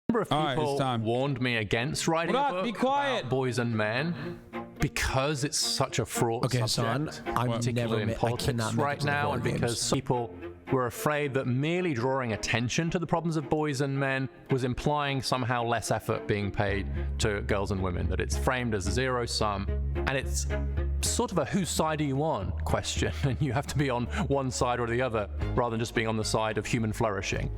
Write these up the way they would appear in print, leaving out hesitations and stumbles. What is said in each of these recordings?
number of people warned me against writing a book about boys and men because it's such a fraught subject, particularly in politics right now, and because people were afraid that merely drawing attention to the problems of boys and men was implying somehow less effort being paid to girls and women, that it's framed as zero sum, and it's sort of a whose side are you on question, and you have to be on one side or the other rather than just being on the side of human flourishing.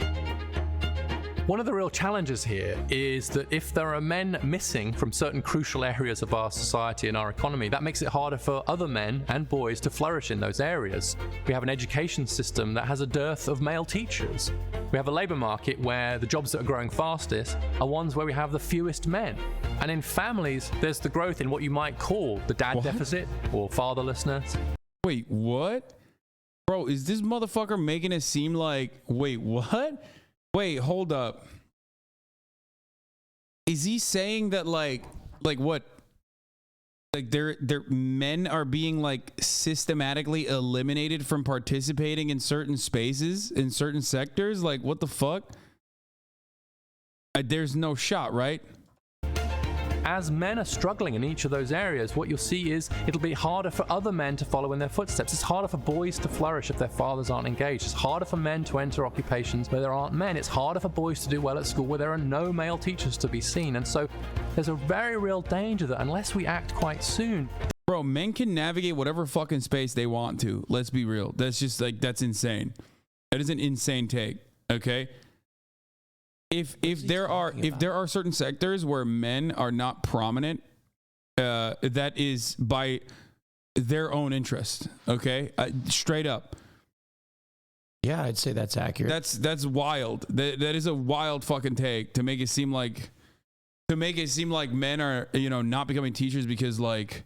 One of the real challenges here is that if there are men missing from certain crucial areas of our society and our economy, that makes it harder for other men and boys to flourish in those areas. We have an education system that has a dearth of male teachers. We have a labour market where the jobs that are growing fastest are ones where we have the fewest men. And in families, there's the growth in what you might call the dad deficit or fatherlessness. Wait, what? Bro, is this motherfucker making it seem like, wait, what? Wait, hold up. Is he saying that like what? Like their men are being like systematically eliminated from participating in certain spaces, in certain sectors? Like what the fuck? There's no shot, right? As men are struggling in each of those areas, what you'll see is it'll be harder for other men to follow in their footsteps. It's harder for boys to flourish if their fathers aren't engaged. It's harder for men to enter occupations where there aren't men. It's harder for boys to do well at school where there are no male teachers to be seen. And so there's a very real danger that unless we act quite soon... Bro, men can navigate whatever fucking space they want to. Let's be real. That's just like, that's insane. That is an insane take, okay? If there are certain sectors where men are not prominent, that is by their own interest. Okay, straight up. Yeah, I'd say that's accurate. That's wild. That is a wild fucking take to make it seem like men are not becoming teachers because like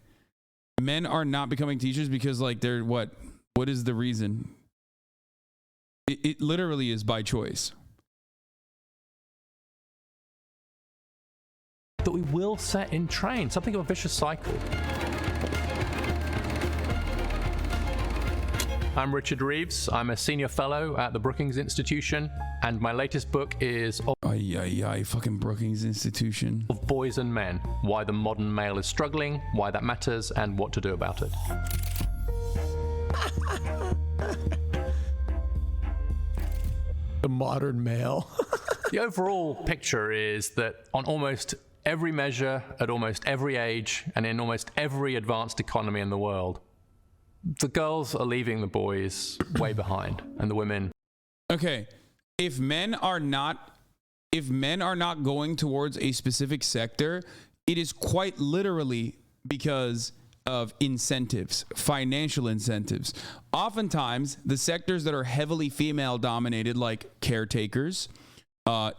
men are not becoming teachers because like they're what is the reason? It literally is by choice. That we will set in train, something of a vicious cycle. I'm Richard Reeves. I'm a senior fellow at the Brookings Institution, and my latest book is fucking Brookings Institution. Of Boys and Men, Why the Modern Male is Struggling, Why That Matters, and What to Do About it. The modern male. The overall picture is that on almost every measure, at almost every age, and in almost every advanced economy in the world, the girls are leaving the boys way behind, and the women. Okay, if men are not going towards a specific sector, it is quite literally because of incentives, financial incentives. Oftentimes, the sectors that are heavily female dominated, like caretakers,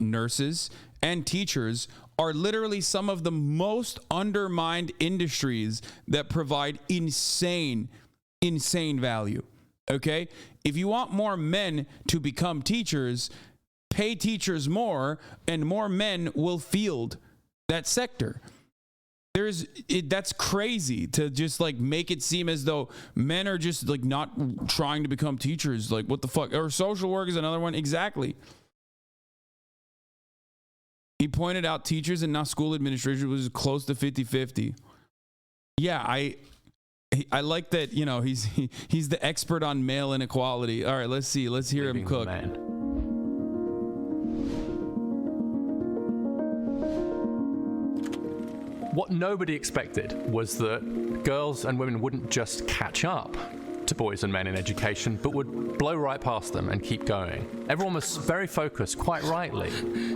nurses, and teachers, are literally some of the most undermined industries that provide insane value. Okay? If you want more men to become teachers, pay teachers more, and more men will field that sector. That's crazy to just like make it seem as though men are just like not trying to become teachers. Like what the fuck? Or social work is another one. Exactly. He pointed out teachers and not school administration was close to 50-50. Yeah, I like that, he's the expert on male inequality. All right, let's hear him cook. What nobody expected was that girls and women wouldn't just catch up to boys and men in education, but would blow right past them and keep going. Everyone was very focused, quite rightly,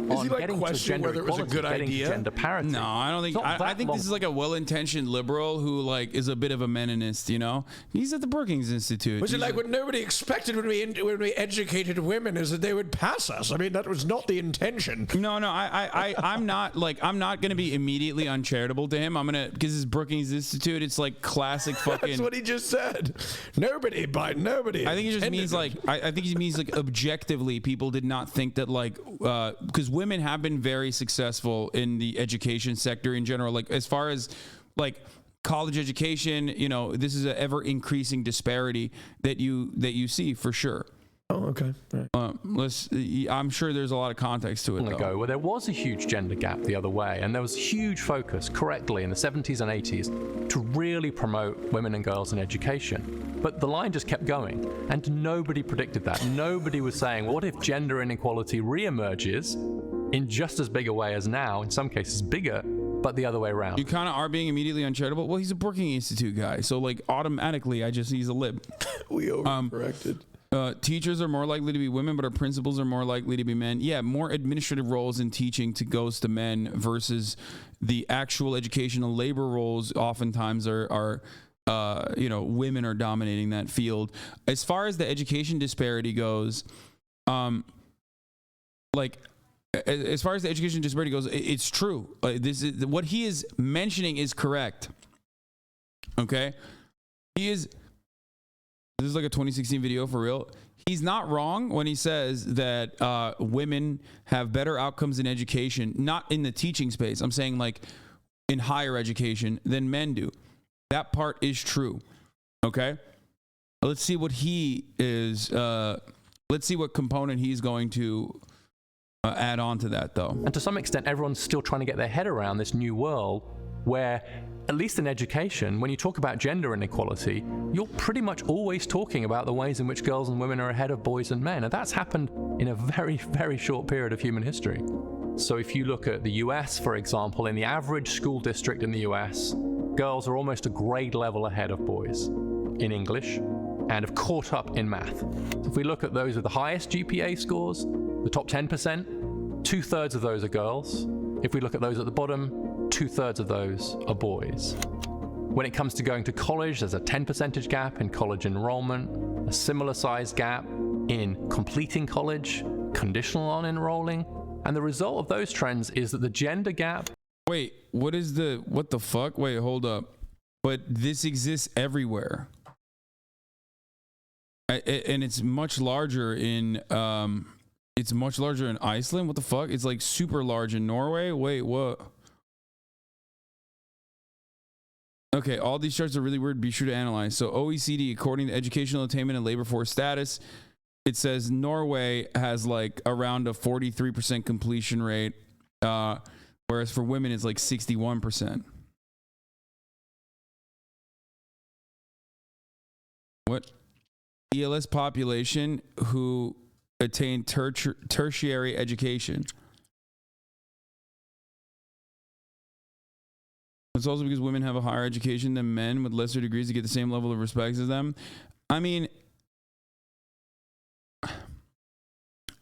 on getting to gender equality, getting to gender parity. No, I don't think. I think this is like a well-intentioned liberal who like is a bit of a meninist. He's at the Brookings Institute. Was it like what nobody expected when we educated women is that they would pass us? I mean, that was not the intention. No, I'm not going to be immediately uncharitable to him. Because it's Brookings Institute. It's like classic fucking. That's what he just said. Nobody. I think he just means like I think he means like objectively people did not think that like because women have been very successful in the education sector in general, like as far as like college education, this is an ever increasing disparity that you see for sure. Oh, okay. Right. I'm sure there's a lot of context to it. Ago, where there was a huge gender gap the other way, and there was huge focus, correctly, in the 70s and 80s to really promote women and girls in education. But the line just kept going, and nobody predicted that. Nobody was saying, what if gender inequality re-emerges in just as big a way as now, in some cases bigger, but the other way around? You kind of are being immediately uncharitable. Well, he's a Brookings Institute guy, so like automatically, he's a lib. We overcorrected. Teachers are more likely to be women, but our principals are more likely to be men. Yeah, more administrative roles in teaching goes to men versus the actual educational labor roles. Oftentimes are women are dominating that field. As far as the education disparity goes, it's true. This is what he is mentioning is correct. Okay, This is like a 2016 video for real. He's not wrong when he says that women have better outcomes in education, not in the teaching space. I'm saying like in higher education than men do. That part is true. Okay. Let's see what he is. Let's see what component he's going to add on to that, though. And to some extent, everyone's still trying to get their head around this new world where, at least in education, when you talk about gender inequality, you're pretty much always talking about the ways in which girls and women are ahead of boys and men. And that's happened in a very, very short period of human history. So if you look at the US, for example, in the average school district in the US, girls are almost a grade level ahead of boys in English and have caught up in math. So if we look at those with the highest GPA scores, the top 10%, 2/3 of those are girls. If we look at those at the bottom, 2/3 of those are boys. When it comes to going to college, there's a 10% gap in college enrollment, a similar size gap in completing college, conditional on enrolling, and the result of those trends is that the gender gap... Wait, what the fuck? Wait, hold up. But this exists everywhere. And it's much larger in... It's much larger in Iceland? What the fuck? It's like super large in Norway? Wait, what? Okay, all these charts are really weird. Be sure to analyze. So OECD, according to educational attainment and labor force status, it says Norway has like around a 43% completion rate, whereas for women it's like 61%. What? ELS population who attain tertiary education. It's also because women have a higher education than men with lesser degrees to get the same level of respect as them. I mean,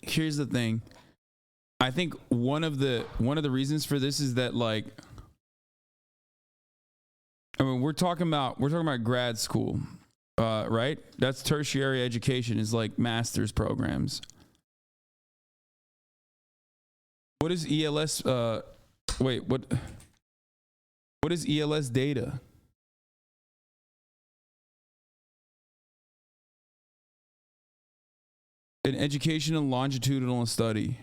here's the thing. I think one of the reasons for this is that, like, I mean, we're talking about grad school, right? That's tertiary education, is like master's programs. What is ELS? What is ELS data? An educational longitudinal study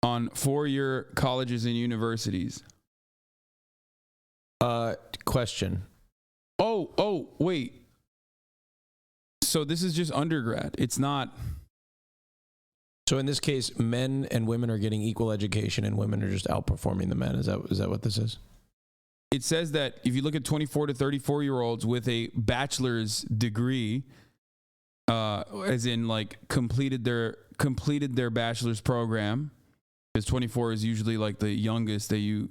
on 4-year colleges and universities. Question. Oh, wait. So this is just undergrad. It's not. So in this case, men and women are getting equal education and women are just outperforming the men. Is that what this is? It says that if you look at 24 to 34-year-olds with a bachelor's degree, as in like completed their bachelor's program, because 24 is usually like the youngest that you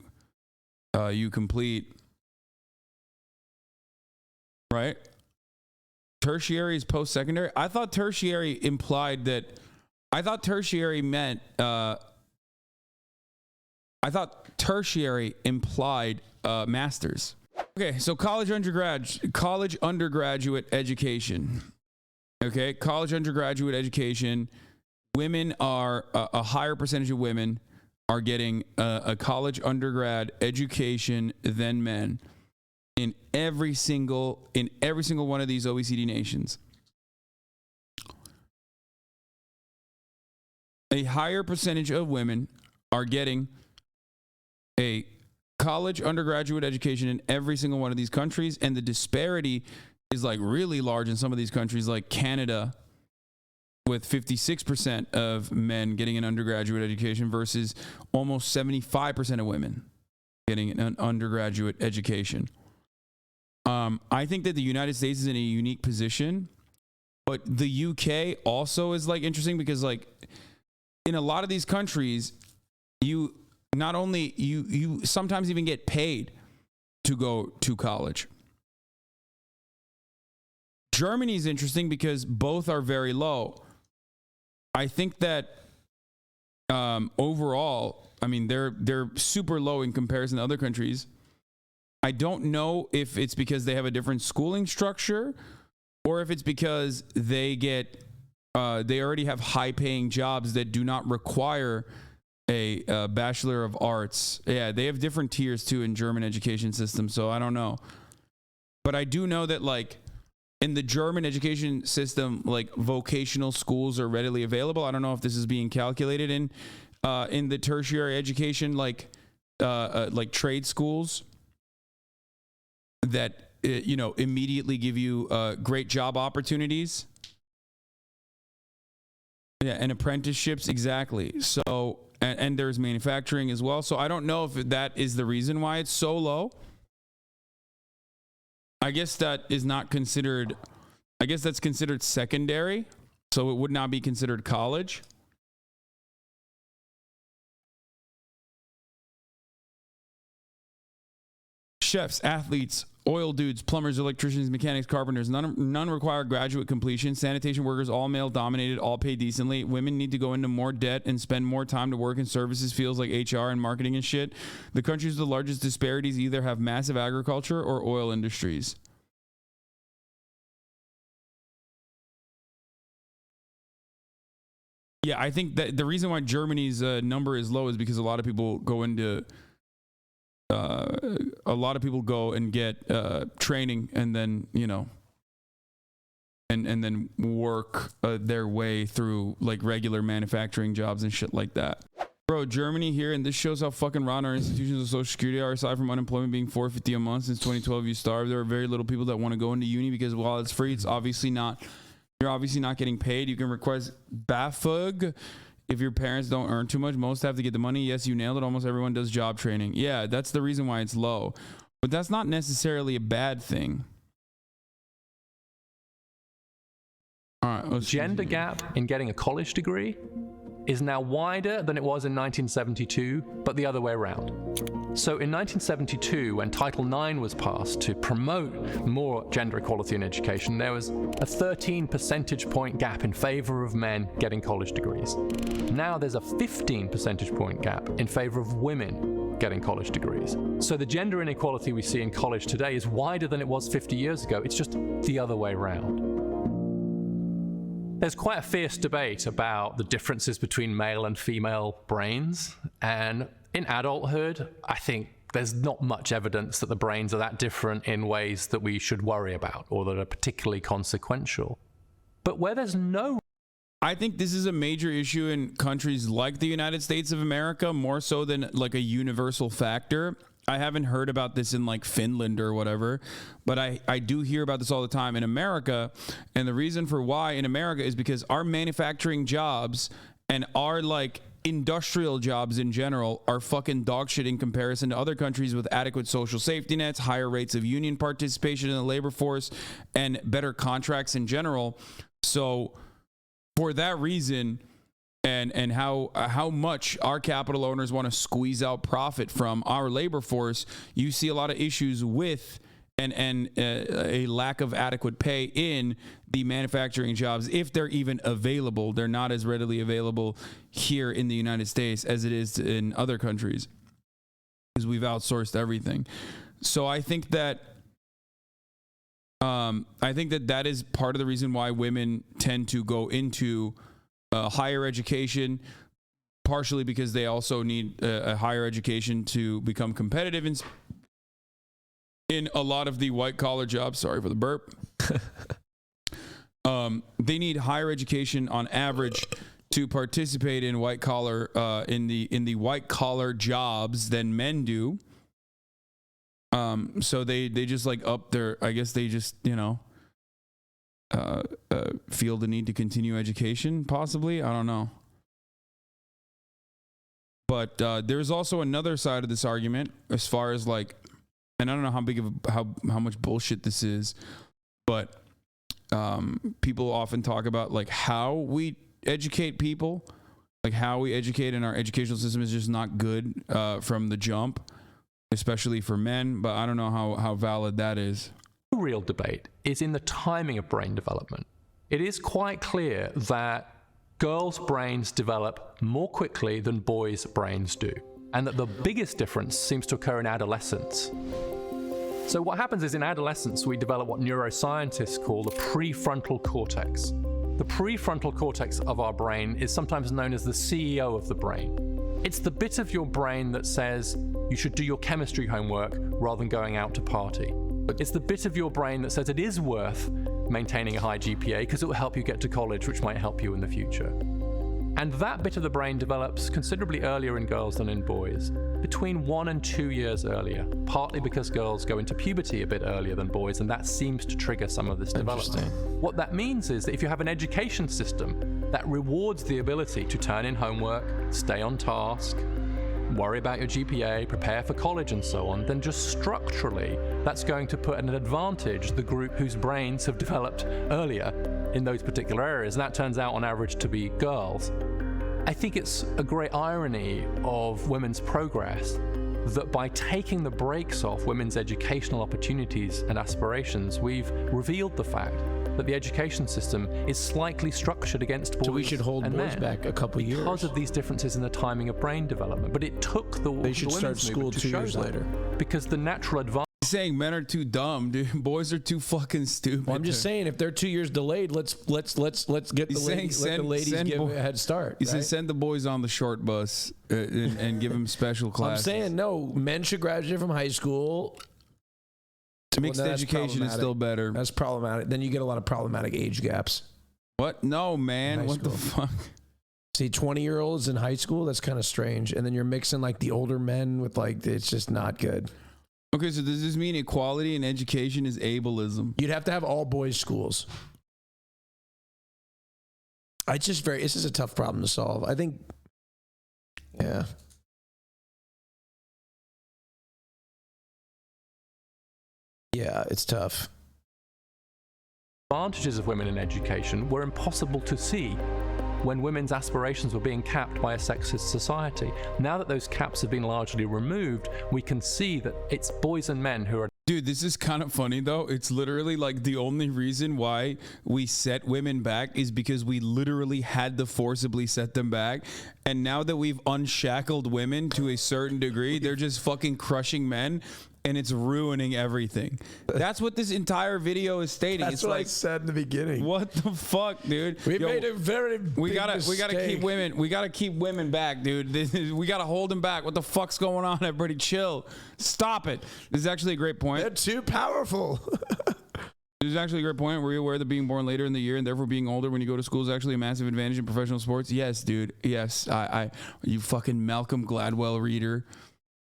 complete, right? Tertiary is post-secondary. I thought tertiary implied masters. Okay, so college undergraduate education. Okay, college undergraduate education. Women are a higher percentage of women are getting a college undergrad education than men in every single one of these OECD nations. A higher percentage of women are getting a college undergraduate education in every single one of these countries, and the disparity is like really large in some of these countries like Canada with 56% of men getting an undergraduate education versus almost 75% of women getting an undergraduate education. I think that the United States is in a unique position, but the UK also is like interesting because like in a lot of these countries, you not only you sometimes even get paid to go to college. Germany is interesting because both are very low. I think that overall, I mean, they're super low in comparison to other countries. I don't know if it's because they have a different schooling structure or if it's because they already have high-paying jobs that do not require a Bachelor of Arts. Yeah, they have different tiers too in German education system, so I don't know. But I do know that like in the German education system, like vocational schools are readily available. I don't know if this is being calculated in the tertiary education, like trade schools that immediately give you great job opportunities. Yeah, and apprenticeships, exactly. So, and there's manufacturing as well. So I don't know if that is the reason why it's so low. I guess that is not considered, I guess that's considered secondary. So it would not be considered college. Chefs, athletes, oil dudes, plumbers, electricians, mechanics, carpenters, none require graduate completion. Sanitation workers, all male dominated, all pay decently. Women need to go into more debt and spend more time to work in services fields like HR and marketing and shit. The countries with the largest disparities either have massive agriculture or oil industries. Yeah, I think that the reason why Germany's number is low is because a lot of people go into and get training and then and then work their way through like regular manufacturing jobs and shit like that. Bro, Germany here, and this shows how fucking rotten our institutions of Social Security are. Aside from unemployment being $450 a month since 2012, you starve. There are very little people that want to go into uni because while it's free, it's obviously not. You're obviously not getting paid. You can request BAföG. If your parents don't earn too much, most have to get the money. Yes, you nailed it. Almost everyone does job training. Yeah, that's the reason why it's low. But that's not necessarily a bad thing. All right. Gender gap in getting a college degree is now wider than it was in 1972, but the other way around. So in 1972, when Title IX was passed to promote more gender equality in education, there was a 13 percentage point gap in favor of men getting college degrees. Now there's a 15 percentage point gap in favor of women getting college degrees. So the gender inequality we see in college today is wider than it was 50 years ago. It's just the other way around. There's quite a fierce debate about the differences between male and female brains, and in adulthood, I think there's not much evidence that the brains are that different in ways that we should worry about or that are particularly consequential. But where there's no... I think this is a major issue in countries like the United States of America, more so than like a universal factor. I haven't heard about this in like Finland or whatever, but I do hear about this all the time in America. And the reason for why in America is because our manufacturing jobs and our like industrial jobs in general are fucking dog shit in comparison to other countries with adequate social safety nets, higher rates of union participation in the labor force, and better contracts in general. So for that reason, and how much our capital owners want to squeeze out profit from our labor force, you see a lot of issues with and a lack of adequate pay in the manufacturing jobs. If they're even available, they're not as readily available here in the United States as it is in other countries, because we've outsourced everything. So I think that that is part of the reason why women tend to go into higher education, partially because they also need a higher education to become competitive in a lot of the white collar jobs. Sorry for the burp. They need higher education on average to participate in white collar in the white collar jobs than men do. So they just like up their, I guess they just feel the need to continue education, possibly. I don't know. But there's also another side of this argument as far as like, and I don't know how big of how much bullshit this is, but people often talk about like how we educate people, like how we educate in our educational system is just not good from the jump, especially for men. But I don't know how valid that is. The real debate is in the timing of brain development. It is quite clear that girls' brains develop more quickly than boys' brains do, and that the biggest difference seems to occur in adolescence. So what happens is in adolescence, we develop what neuroscientists call the prefrontal cortex. The prefrontal cortex of our brain is sometimes known as the CEO of the brain. It's the bit of your brain that says you should do your chemistry homework rather than going out to party. It's the bit of your brain that says it is worth maintaining a high GPA because it will help you get to college, which might help you in the future. And that bit of the brain develops considerably earlier in girls than in boys, between 1 and 2 years earlier, partly because girls go into puberty a bit earlier than boys, and that seems to trigger some of this development. What that means is that if you have an education system that rewards the ability to turn in homework, stay on task, worry about your GPA, prepare for college and so on, then just structurally, that's going to put at an advantage the group whose brains have developed earlier in those particular areas. And that turns out on average to be girls. I think it's a great irony of women's progress that by taking the brakes off women's educational opportunities and aspirations, we've revealed the fact that the education system is slightly structured against boys. So we should hold boys back a couple years because of these differences in the timing of brain development. But it took they should start school 2 years later because the natural advantage. Saying men are too dumb, dude. Boys are too fucking stupid. Well, I'm just saying if they're 2 years delayed, let's get the ladies give a head start. He says send the boys on the short bus and give them special classes. I'm saying no. Men should graduate from high school. Mixed education is still better. That's problematic. Then you get a lot of problematic age gaps. What? No, man. What the fuck? See, 20-year-olds in high school, that's kind of strange. And then you're mixing like the older men with like, it's just not good. Okay, so does this mean equality in education is ableism? You'd have to have all boys schools. This is a tough problem to solve. I think, yeah. Yeah, it's tough. Advantages of women in education were impossible to see when women's aspirations were being capped by a sexist society. Now that those caps have been largely removed, we can see that it's boys and men who are... Dude, this is kind of funny though. It's literally like the only reason why we set women back is because we literally had to forcibly set them back. And now that we've unshackled women to a certain degree, they're just fucking crushing men. And it's ruining everything. That's what this entire video is stating. That's it's what like, I said in the beginning. What the fuck, dude? We made a very we gotta keep women. We gotta keep women back, dude. We gotta hold them back. What the fuck's going on? Everybody, chill. Stop it. This is actually a great point. They're too powerful. This is actually a great point. Were you aware that being born later in the year and therefore being older when you go to school is actually a massive advantage in professional sports? Yes, dude. Yes. You fucking Malcolm Gladwell reader.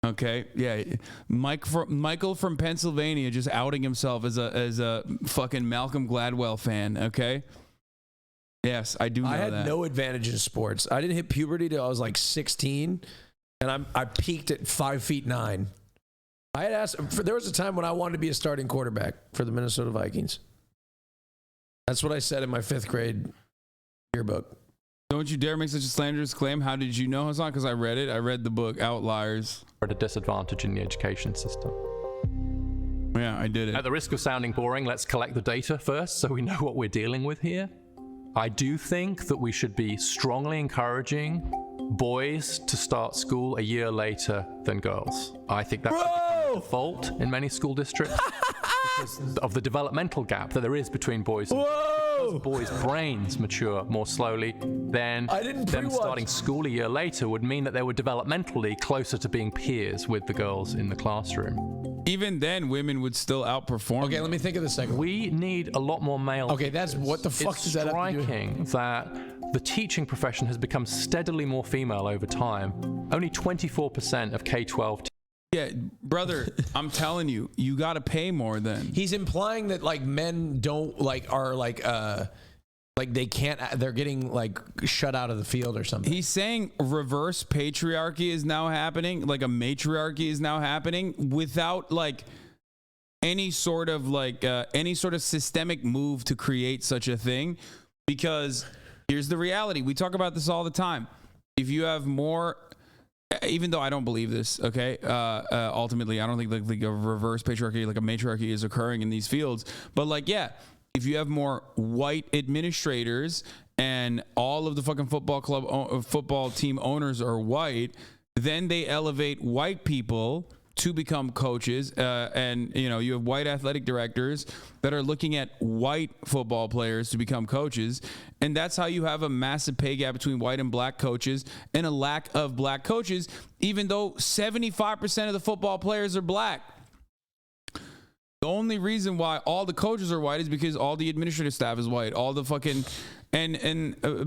Okay, yeah, Michael from Pennsylvania just outing himself as a fucking Malcolm Gladwell fan. Okay, yes, I do know that. I had no advantage in sports. I didn't hit puberty till I was like 16, and I peaked at 5'9". I had asked. There was a time when I wanted to be a starting quarterback for the Minnesota Vikings. That's what I said in my 5th grade yearbook. Don't you dare make such a slanderous claim. How did you know, Hasan? Because I read it. I read the book, Outliers. At a disadvantage in the education system. Yeah, I did it. At the risk of sounding boring, let's collect the data first so we know what we're dealing with here. I do think that we should be strongly encouraging boys to start school a year later than girls. I think that's a default in many school districts because of the developmental gap that there is between boys and girls. Because boys' brains mature more slowly, then them starting school a year later would mean that they were developmentally closer to being peers with the girls in the classroom. Even then, women would still outperform. Okay, let me think of this second. We need a lot more male. Okay, that's what the fuck does that have to do? It's striking that the teaching profession has become steadily more female over time. Only 24% of K-12 Yeah, brother, I'm telling you, you got to pay more then. He's implying that like men don't like are like Like they're getting like shut out of the field or something. He's saying reverse patriarchy is now happening, like a matriarchy is now happening without like any sort of systemic move to create such a thing. Because here's the reality. We talk about this all the time. If you have more, even though I don't believe this, okay, ultimately, I don't think like a reverse patriarchy, like a matriarchy is occurring in these fields. But like, yeah, if you have more white administrators and all of the fucking football team owners are white, then they elevate white people to become coaches, and you have white athletic directors that are looking at white football players to become coaches, and that's how you have a massive pay gap between white and black coaches and a lack of black coaches, even though 75% of the football players are black. The only reason why all the coaches are white is because all the administrative staff is white. All the fucking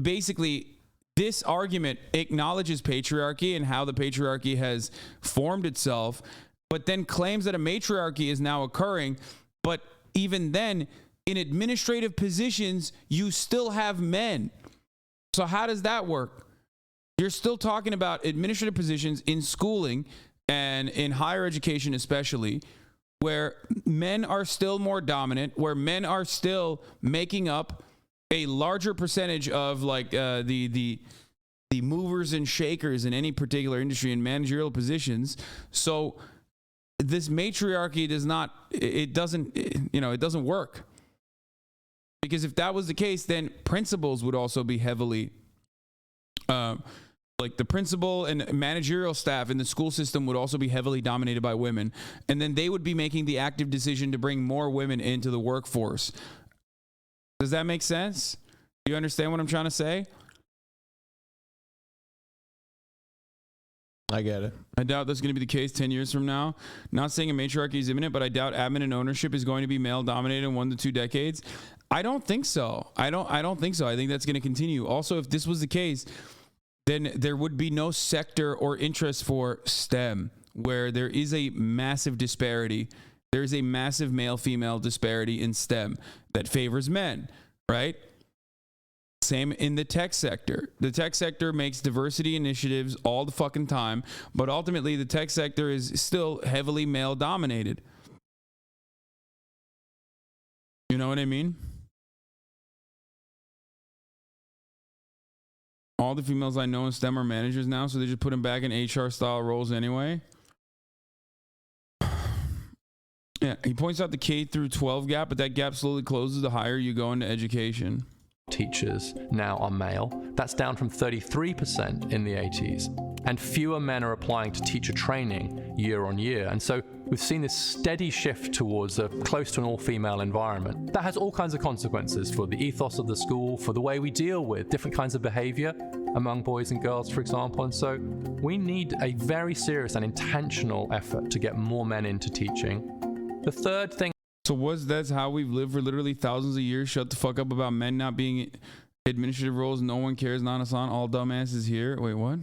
basically this argument acknowledges patriarchy and how the patriarchy has formed itself, but then claims that a matriarchy is now occurring. But even then, in administrative positions, you still have men. So how does that work? You're still talking about administrative positions in schooling and in higher education especially, where men are still more dominant, where men are still making up a larger percentage of like the movers and shakers in any particular industry in managerial positions. So this matriarchy doesn't work. Because if that was the case, then principals would also be heavily like the principal and managerial staff in the school system would also be heavily dominated by women. And then they would be making the active decision to bring more women into the workforce. Does that make sense? Do you understand what I'm trying to say? I get it. I doubt that's going to be the case 10 years from now. Not saying a matriarchy is imminent, but I doubt admin and ownership is going to be male dominated in 1 to 2 decades. I don't think so. I don't think so. I think that's going to continue. Also, if this was the case, then there would be no sector or interest for STEM, where there is a massive disparity. There is a massive male-female disparity in STEM that favors men, right? Same in the tech sector. The tech sector makes diversity initiatives all the fucking time, but ultimately the tech sector is still heavily male-dominated. You know what I mean? All the females I know in STEM are managers now, so they just put them back in HR-style roles anyway. Yeah, he points out the K through 12 gap, but that gap slowly closes the higher you go into education. Teachers now are male. That's down from 33% in the 80s. And fewer men are applying to teacher training year on year. And so we've seen this steady shift towards a close to an all-female environment. That has all kinds of consequences for the ethos of the school, for the way we deal with different kinds of behavior among boys and girls, for example. And so we need a very serious and intentional effort to get more men into teaching. The third thing. So that's how we've lived for literally thousands of years? Shut the fuck up about men not being administrative roles. No one cares. Not Hasan. All dumbasses here. Wait, what?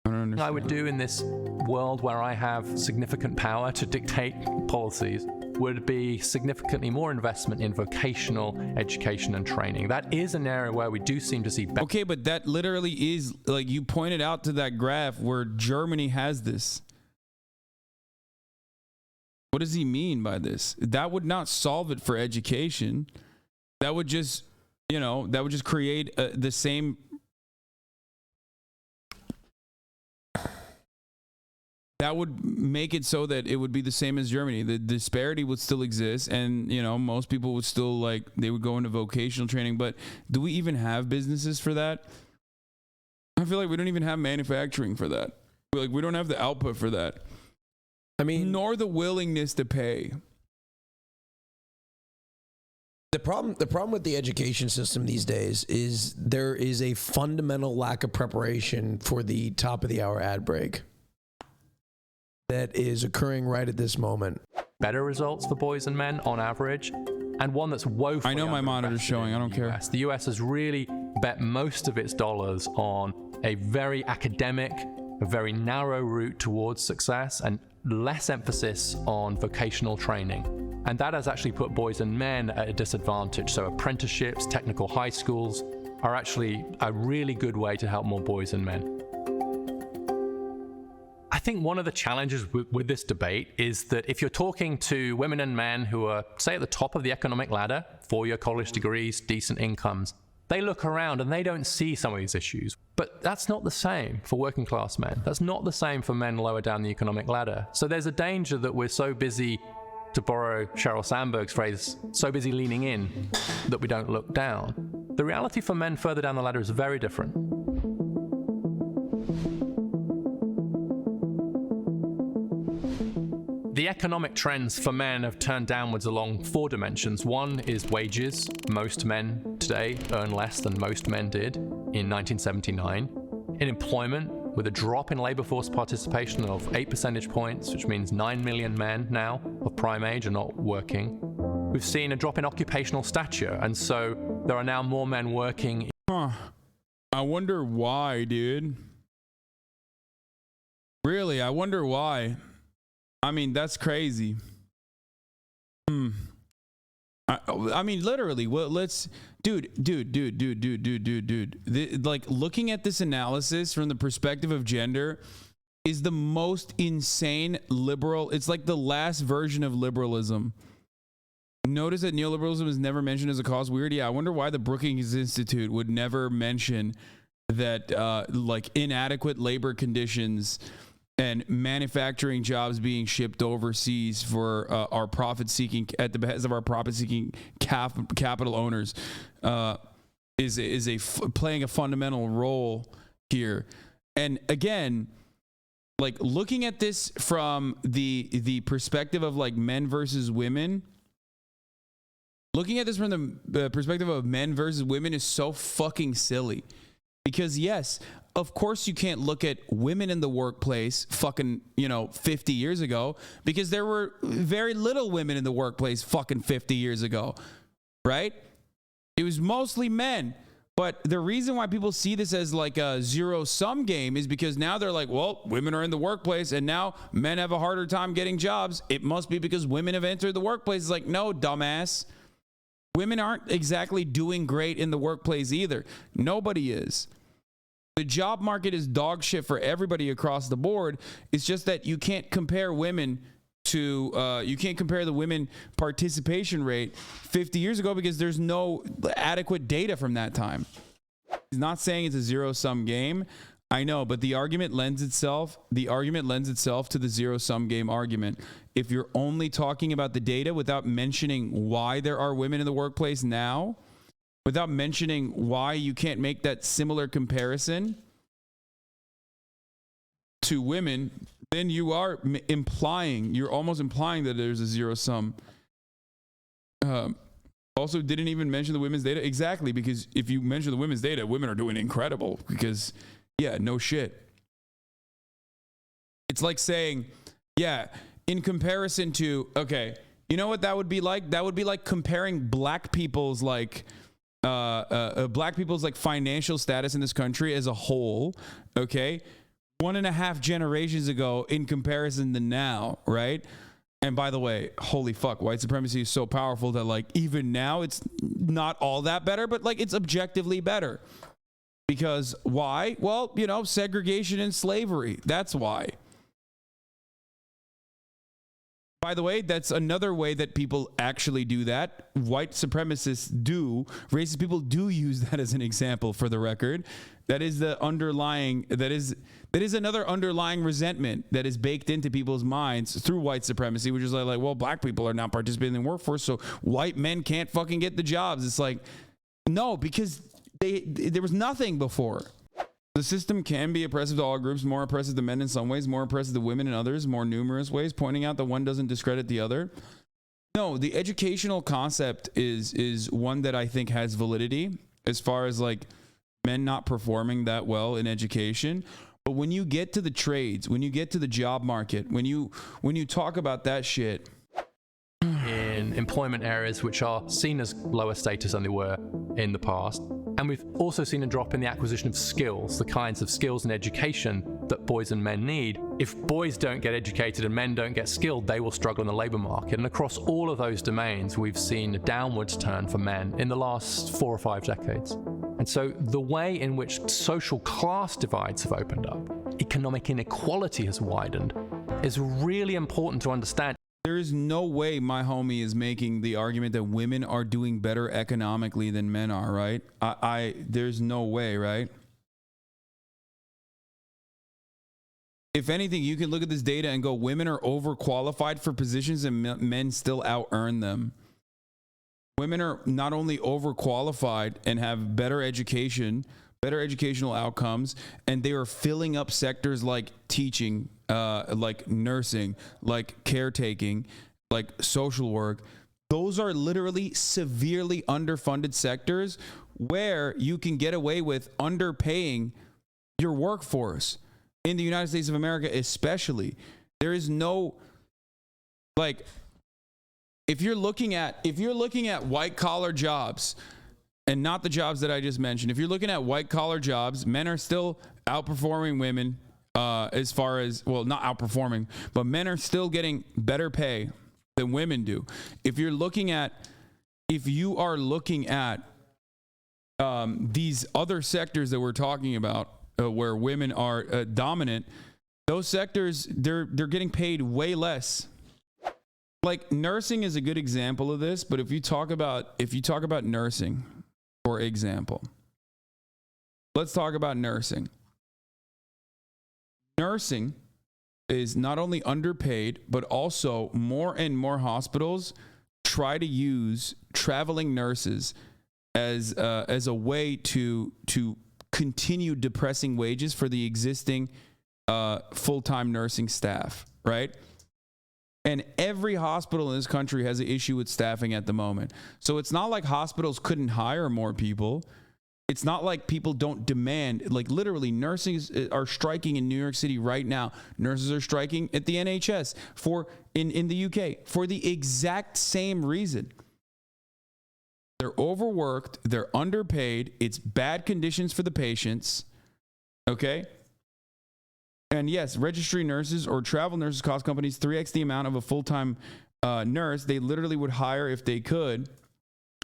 I don't understand. I would do in this world where I have significant power to dictate policies would be significantly more investment in vocational education and training. That is an area where we do seem to see better. Okay, but that literally is, like you pointed out to that graph where Germany has this. What does he mean by this? That would not solve it for education. That would just, create the same. That would make it so that it would be the same as Germany. The disparity would still exist, and most people would still they would go into vocational training. But do we even have businesses for that? I feel like we don't even have manufacturing for that. We don't have the output for that. I mean, nor the willingness to pay. The problem with the education system these days is there is a fundamental lack of preparation for the top of the hour ad break that is occurring right at this moment. Better results for boys and men on average, and one that's woefully. I know my monitor's showing. I don't care. The US has really bet most of its dollars on a very academic, a very narrow route towards success, and less emphasis on vocational training. And that has actually put boys and men at a disadvantage. So apprenticeships, technical high schools are actually a really good way to help more boys and men. I think one of the challenges with this debate is that if you're talking to women and men who are, say, at the top of the economic ladder, 4-year college degrees, decent incomes, they look around and they don't see some of these issues. But that's not the same for working class men. That's not the same for men lower down the economic ladder. So there's a danger that we're so busy, to borrow Sheryl Sandberg's phrase, so busy leaning in that we don't look down. The reality for men further down the ladder is very different. The economic trends for men have turned downwards along 4 dimensions. One is wages. Most men today earn less than most men did in 1979. In employment, with a drop in labor force participation of 8 percentage points, which means 9 million men now of prime age are not working. We've seen a drop in occupational stature, and so there are now more men working. I wonder why, dude. Really, I wonder why. I mean, that's crazy. I mean, literally, well, let's, dude. Like, looking at this analysis from the perspective of gender is the most insane liberal. It's like the last version of liberalism. Notice that neoliberalism is never mentioned as a cause. Weird. Yeah, I wonder why the Brookings Institute would never mention that, like, inadequate labor conditions and manufacturing jobs being shipped overseas for our profit-seeking, at the behest of our profit-seeking capital owners, is playing a fundamental role here. And again, like, looking at this from the perspective of like men versus women, looking at this from the perspective of men versus women is so fucking silly. Because yes, of course you can't look at women in the workplace fucking, 50 years ago, because there were very little women in the workplace fucking 50 years ago, right? It was mostly men. But the reason why people see this as like a zero-sum game is because now they're like, well, women are in the workplace and now men have a harder time getting jobs. It must be because women have entered the workplace. It's like, no, dumbass. Women aren't exactly doing great in the workplace either. Nobody is. The job market is dog shit for everybody across the board. It's just that you can't compare women to, you can't compare the women participation rate 50 years ago because there's no adequate data from that time. He's not saying it's a zero-sum game. I know, but the argument lends itself to the zero-sum game argument. If you're only talking about the data without mentioning why there are women in the workplace now, without mentioning why you can't make that similar comparison to women, then you are you're almost implying that there's a zero sum. Also, didn't even mention the women's data. Exactly, because if you mention the women's data, women are doing incredible because, yeah, no shit. It's like saying, yeah, in comparison to, okay, you know what that would be like? That would be like comparing black people's like financial status in this country as a whole, okay, 1.5 generations ago in comparison to now, right? And by the way, holy fuck, white supremacy is so powerful that like even now it's not all that better, but like it's objectively better. Because why? Well, segregation and slavery. That's why. By the way, that's another way that people actually do that. White supremacists do. Racist people do use that as an example, for the record. That is the underlying, that is another underlying resentment that is baked into people's minds through white supremacy, which is like, well, black people are not participating in the workforce, so white men can't fucking get the jobs. It's like, no, because there was nothing before. The system can be oppressive to all groups, more oppressive to men in some ways, more oppressive to women in others, more numerous ways, pointing out that one doesn't discredit the other. No, the educational concept is one that I think has validity as far as like men not performing that well in education. But when you get to the trades, when you get to the job market, when you talk about that shit, in employment areas which are seen as lower status than they were in the past. And we've also seen a drop in the acquisition of skills, the kinds of skills and education that boys and men need. If boys don't get educated and men don't get skilled, they will struggle in the labor market. And across all of those domains, we've seen a downwards turn for men in the last 4 or 5 decades. And so the way in which social class divides have opened up, economic inequality has widened, is really important to understand. There is no way my homie is making the argument that women are doing better economically than men are, right? There's no way, right? If anything, you can look at this data and go, women are overqualified for positions and men still out-earn them. Women are not only overqualified and have better education, better educational outcomes, and they are filling up sectors like teaching, like nursing, like caretaking, like social work. Those are literally severely underfunded sectors where you can get away with underpaying your workforce. In the United States of America especially, there is no, like, if you're looking at white collar jobs and not the jobs that I just mentioned, if you're looking at white collar jobs, men are still outperforming women as far as, well, not outperforming, but men are still getting better pay than women do. If you are looking at these other sectors that we're talking about, where women are dominant, those sectors, they're getting paid way less. Like nursing is a good example of this, but if you talk about nursing, for example, let's talk about nursing. Nursing is not only underpaid, but also more and more hospitals try to use traveling nurses as a way to continue depressing wages for the existing full-time nursing staff, right? And every hospital in this country has an issue with staffing at the moment. So it's not like hospitals couldn't hire more people. It's not like people don't demand, like literally nurses are striking in New York City right now. Nurses are striking at the NHS in the UK for the exact same reason. They're overworked, they're underpaid, it's bad conditions for the patients, okay? And yes, registry nurses or travel nurses cost companies 3x the amount of a full-time nurse they literally would hire if they could.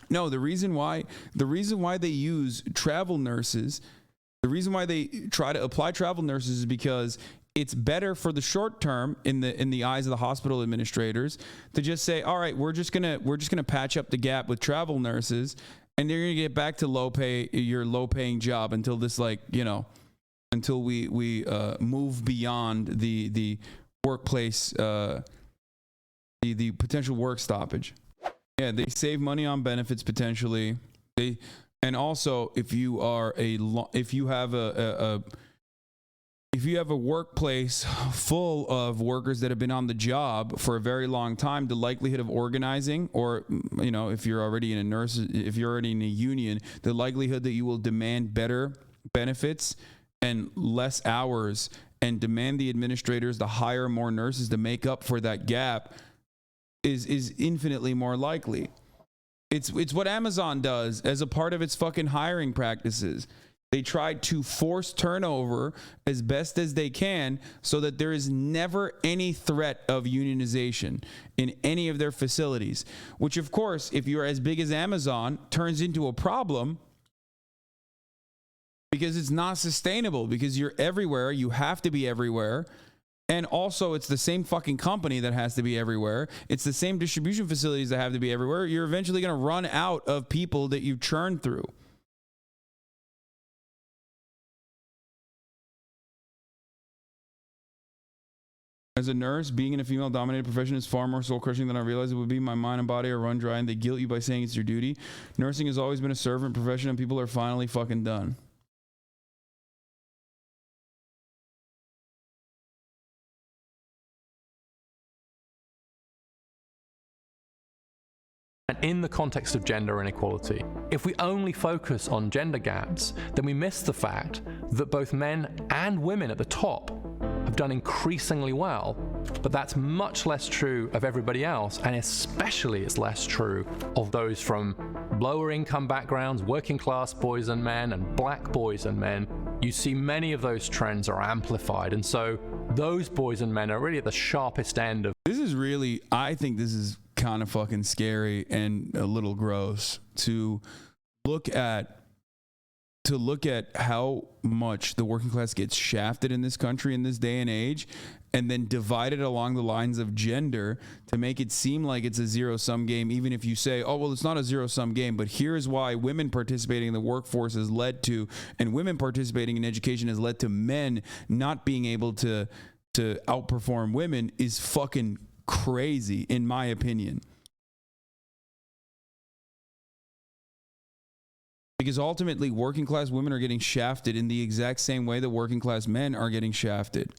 No, the reason why they use travel nurses, the reason why they try to apply travel nurses is because it's better for the short term in the eyes of the hospital administrators to just say, all right, we're just gonna patch up the gap with travel nurses, and they're gonna get back to your low paying job until this, like, you know, until we move beyond the workplace, the potential work stoppage. Yeah, they save money on benefits potentially. And also if you have a workplace full of workers that have been on the job for a very long time, the likelihood of organizing, or, you know, if you're already in a union, the likelihood that you will demand better benefits and less hours and demand the administrators to hire more nurses to make up for that gap is infinitely more likely. It's what Amazon does as a part of its fucking hiring practices. They try to force turnover as best as they can so that there is never any threat of unionization in any of their facilities, which, of course, if you're as big as Amazon, turns into a problem because it's not sustainable, because you're everywhere. You have to be everywhere. And also, it's the same fucking company that has to be everywhere. It's the same distribution facilities that have to be everywhere. You're eventually going to run out of people that you churn through. As a nurse, being in a female-dominated profession is far more soul-crushing than I realized it would be. My mind and body are run dry, and they guilt you by saying it's your duty. Nursing has always been a servant profession, and people are finally fucking done. And in the context of gender inequality, if we only focus on gender gaps, then we miss the fact that both men and women at the top have done increasingly well, but that's much less true of everybody else, and especially it's less true of those from lower income backgrounds, working class boys and men, and black boys and men. You see many of those trends are amplified, and so those boys and men are really at the sharpest end of. This is really, I think this is kind of fucking scary and a little gross to look at how much the working class gets shafted in this country in this day and age, and then divided along the lines of gender to make it seem like it's a zero-sum game, even if you say, oh, well, it's not a zero-sum game, but here's why women participating in the workforce has led to, and women participating in education has led to men not being able to outperform women, is fucking crazy, in my opinion. Because ultimately, working class women are getting shafted in the exact same way that working class men are getting shafted.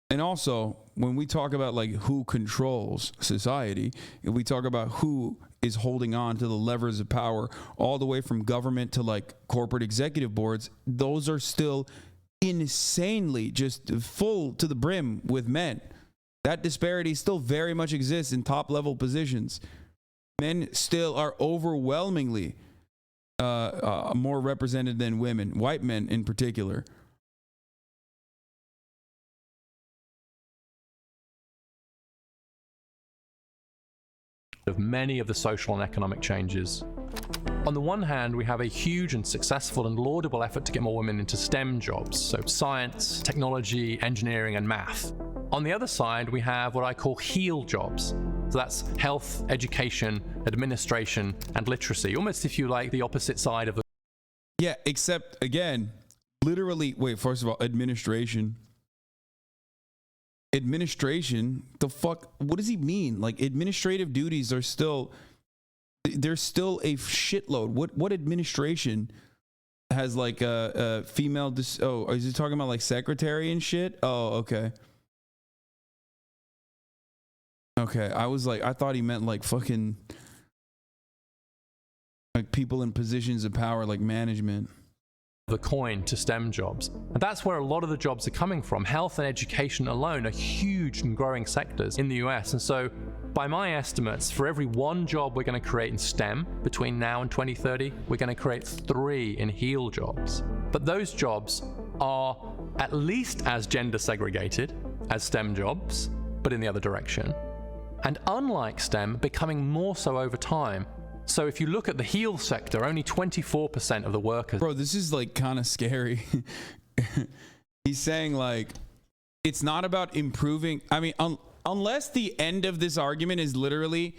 And also, when we talk about like who controls society, if we talk about who is holding on to the levers of power, all the way from government to like corporate executive boards, those are still insanely just full to the brim with men. That disparity still very much exists in top level positions. Men still are overwhelmingly more represented than women, white men in particular. Of many of the social and economic changes. On the one hand, we have a huge and successful and laudable effort to get more women into STEM jobs, so science, technology, engineering, and math. On the other side, we have what I call HEAL jobs. So that's health, education, administration, and literacy. Almost, if you like, the opposite side of the... Yeah, except, again, literally, wait, first of all, administration. Administration? The fuck? What does he mean? Like, administrative duties are still... There's still a shitload. What administration has, like, a female... Oh, is he talking about, like, secretary and shit? Oh, okay. Okay, I was like, I thought he meant like fucking like people in positions of power, like management. The coin to STEM jobs. And that's where a lot of the jobs are coming from. Health and education alone are huge and growing sectors in the US. And so by my estimates, for every one job we're going to create in STEM between now and 2030, we're going to create 3 in HEAL jobs. But those jobs are at least as gender segregated as STEM jobs, but in the other direction. And unlike STEM, becoming more so over time. So if you look at the HEAL sector, only 24% of the workers... Bro, this is like kind of scary. He's saying like, it's not about improving... I mean, unless the end of this argument is literally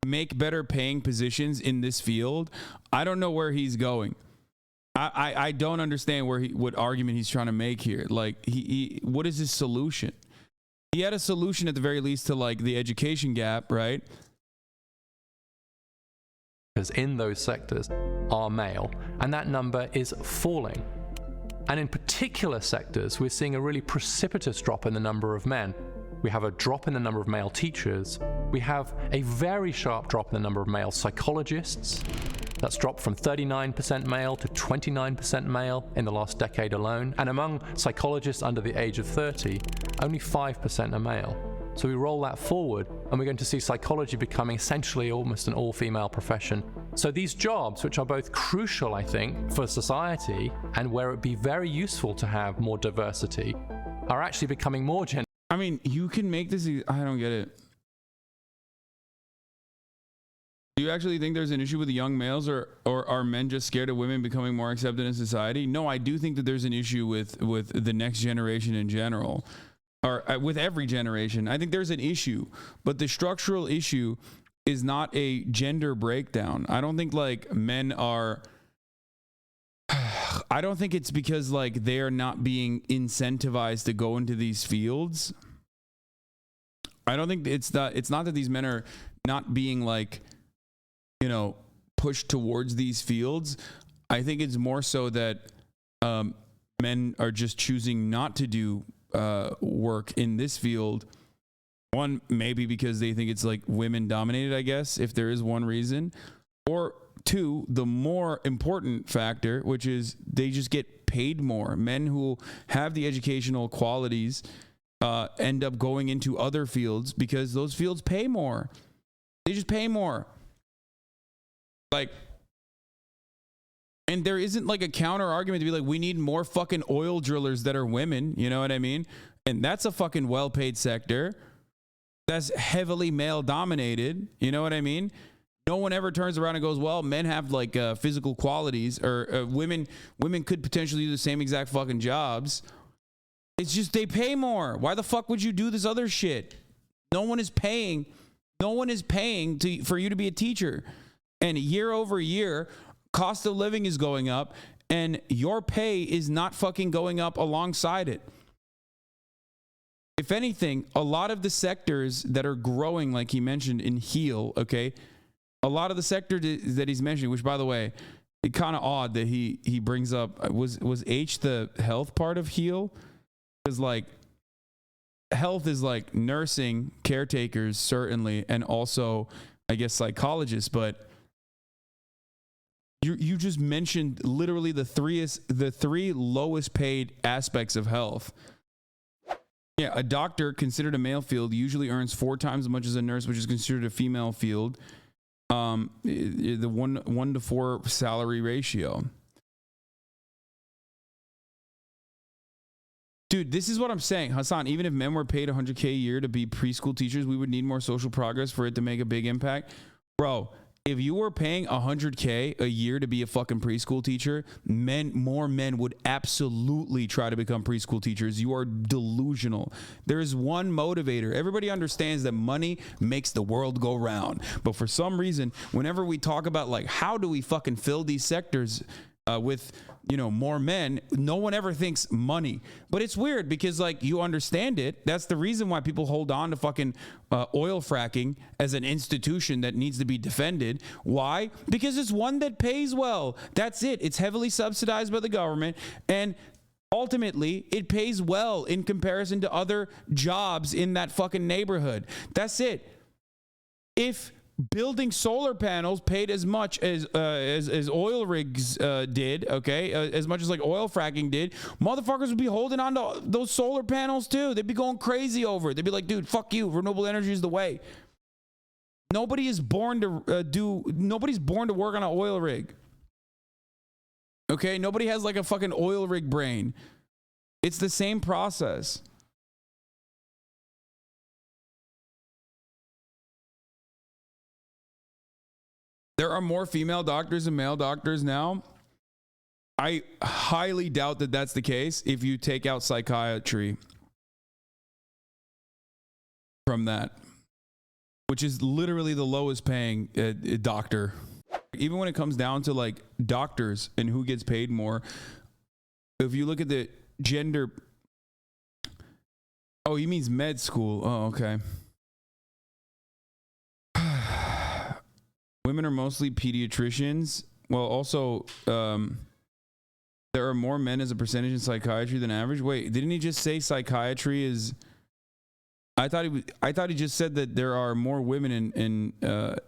make better paying positions in this field, I don't know where he's going. I don't understand what argument he's trying to make here. Like, what is his solution? He had a solution at the very least to like the education gap, right? Because in those sectors are male, and that number is falling. And in particular sectors, we're seeing a really precipitous drop in the number of men. We have a drop in the number of male teachers. We have a very sharp drop in the number of male psychologists. That's dropped from 39% male to 29% male in the last decade alone. And among psychologists under the age of 30, only 5% are male. So we roll that forward, and we're going to see psychology becoming essentially almost an all-female profession. So these jobs, which are both crucial, I think, for society, and where it'd be very useful to have more diversity, are actually becoming more gender. I mean, you can make this... I don't get it. Do you actually think there's an issue with the young males, or are men just scared of women becoming more accepted in society? No, I do think that there's an issue with the next generation in general, or with every generation. I think there's an issue, but the structural issue is not a gender breakdown. I don't think like men are... I don't think it's because like they are not being incentivized to go into these fields. I don't think it's not that these men are not being like, you know, pushed towards these fields. I think it's more so that men are just choosing not to do work in this field. One, maybe because they think it's like women dominated, I guess, if there is one reason. Or two, the more important factor, which is they just get paid more. Men who have the educational qualities end up going into other fields because those fields pay more. They just pay more. Like, and there isn't like a counter argument to be like, we need more fucking oil drillers that are women. You know what I mean? And that's a fucking well-paid sector. That's heavily male dominated. You know what I mean? No one ever turns around and goes, well, men have like physical qualities, or women could potentially do the same exact fucking jobs. It's just they pay more. Why the fuck would you do this other shit? No one is paying for you to be a teacher. And year over year, cost of living is going up, and your pay is not fucking going up alongside it. If anything, a lot of the sectors that are growing, like he mentioned in HEAL, okay, a lot of the sectors that he's mentioning, which by the way, it's kind of odd that he brings up, was H the health part of HEAL? Because like health is like nursing, caretakers certainly, and also I guess psychologists, but you just mentioned literally the three lowest paid aspects of health. Yeah, a doctor considered a male field usually earns 4 times as much as a nurse, which is considered a female field. The 1 to 4 salary ratio. Dude, this is what I'm saying, Hasan. Even if men were paid $100K a year to be preschool teachers, we would need more social progress for it to make a big impact. Bro, if you were paying $100K a year to be a fucking preschool teacher, more men would absolutely try to become preschool teachers. You are delusional. There is one motivator. Everybody understands that money makes the world go round. But for some reason, whenever we talk about like, how do we fucking fill these sectors with, you know, more men, no one ever thinks money. But it's weird because like you understand it. That's the reason why people hold on to fucking oil fracking as an institution that needs to be defended. Why? Because it's one that pays well. That's it. It's heavily subsidized by the government, and ultimately it pays well in comparison to other jobs in that fucking neighborhood. That's it. If building solar panels paid as much as oil rigs did, okay, as much as like oil fracking did, motherfuckers would be holding on to those solar panels too. They'd be going crazy over it. They'd be like, dude, fuck you. Renewable energy is the way. Nobody is born to nobody's born to work on an oil rig. Okay, nobody has like a fucking oil rig brain. It's the same process. There are more female doctors than male doctors now. I highly doubt that that's the case if you take out psychiatry from that, which is literally the lowest paying doctor. Even when it comes down to like doctors and who gets paid more, if you look at the gender, oh, he means med school. Oh, okay. Women are mostly pediatricians. Well, also, there are more men as a percentage in psychiatry than average. Wait, didn't he just say psychiatry is? I thought he just said that there are more women and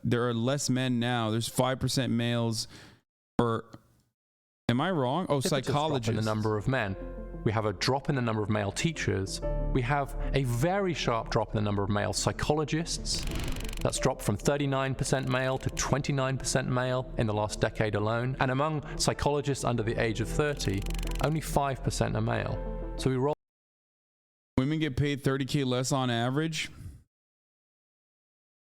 there are less men now. There's 5% males. Or am I wrong? Oh, psychologists. In the number of men. We have a drop in the number of male teachers. We have a very sharp drop in the number of male psychologists. That's dropped from 39% male to 29% male in the last decade alone. And among psychologists under the age of 30, only 5% are male. So we roll. Women get paid $30K less on average.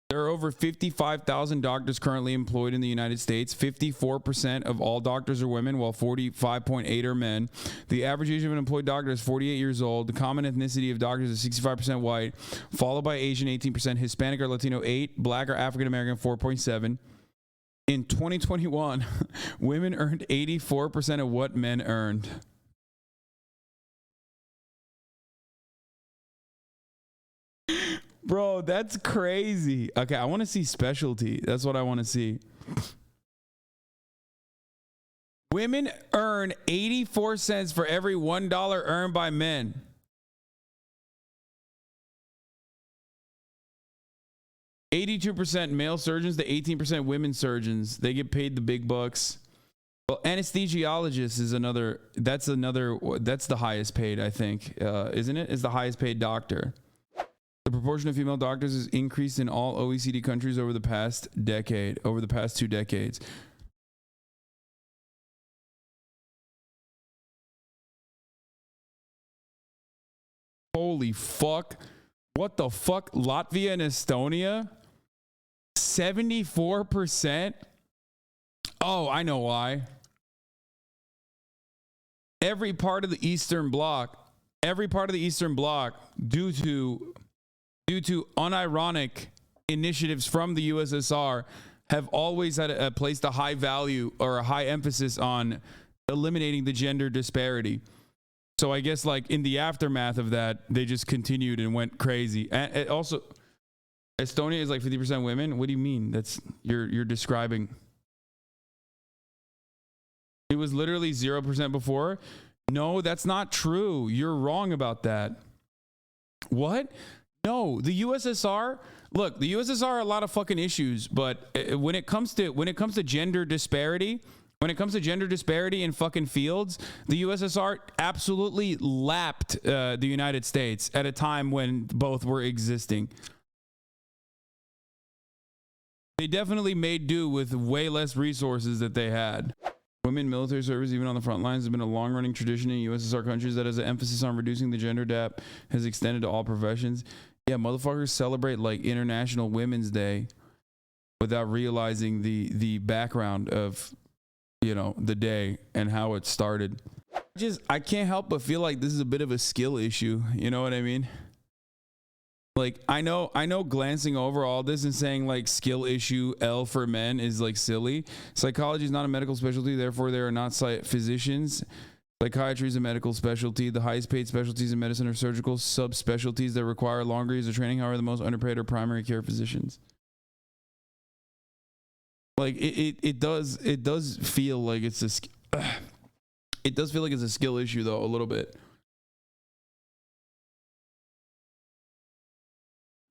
There are over 55,000 doctors currently employed in the United States. 54% of all doctors are women, while 45.8% are men. The average age of an employed doctor is 48 years old. The common ethnicity of doctors is 65% white, followed by Asian 18%, Hispanic or Latino 8%, Black or African American 4.7%. In 2021, women earned 84% of what men earned. Bro, that's crazy. Okay, I want to see specialty. That's what I want to see. Women earn 84 cents for every $1 earned by men. %82 male surgeons to 18% women surgeons. They get paid the big bucks. Well, anesthesiologist is another. That's the highest paid, I think, isn't it? Is the highest paid doctor. The proportion of female doctors has increased in all OECD countries over the past 2 decades. Holy fuck. What the fuck? Latvia and Estonia? 74%? Oh, I know why. Every part of the Eastern Bloc, due to unironic initiatives from the USSR, have always had placed a high value or a high emphasis on eliminating the gender disparity. So I guess like in the aftermath of that, they just continued and went crazy. And also, Estonia is like 50% women. What do you mean? That's you're describing. It was literally 0% before. No, that's not true. You're wrong about that. What? No, the USSR. Look, the USSR are a lot of fucking issues, but when it comes to gender disparity, in fucking fields, the USSR absolutely lapped the United States at a time when both were existing. They definitely made do with way less resources that they had. Women military service, even on the front lines, has been a long-running tradition in USSR countries that has an emphasis on reducing the gender gap, has extended to all professions. Yeah, motherfuckers celebrate like International Women's Day without realizing the background of, you know, the day and how it started. I can't help but feel like this is a bit of a skill issue. You know what I mean? Like, I know glancing over all this and saying like skill issue L for men is like silly. Psychology is not a medical specialty, therefore there are not physicians. Psychiatry is a medical specialty. The highest paid specialties in medicine are surgical subspecialties that require longer years of training. However, the most underpaid are primary care physicians. Like it does feel like it's a skill issue though, a little bit.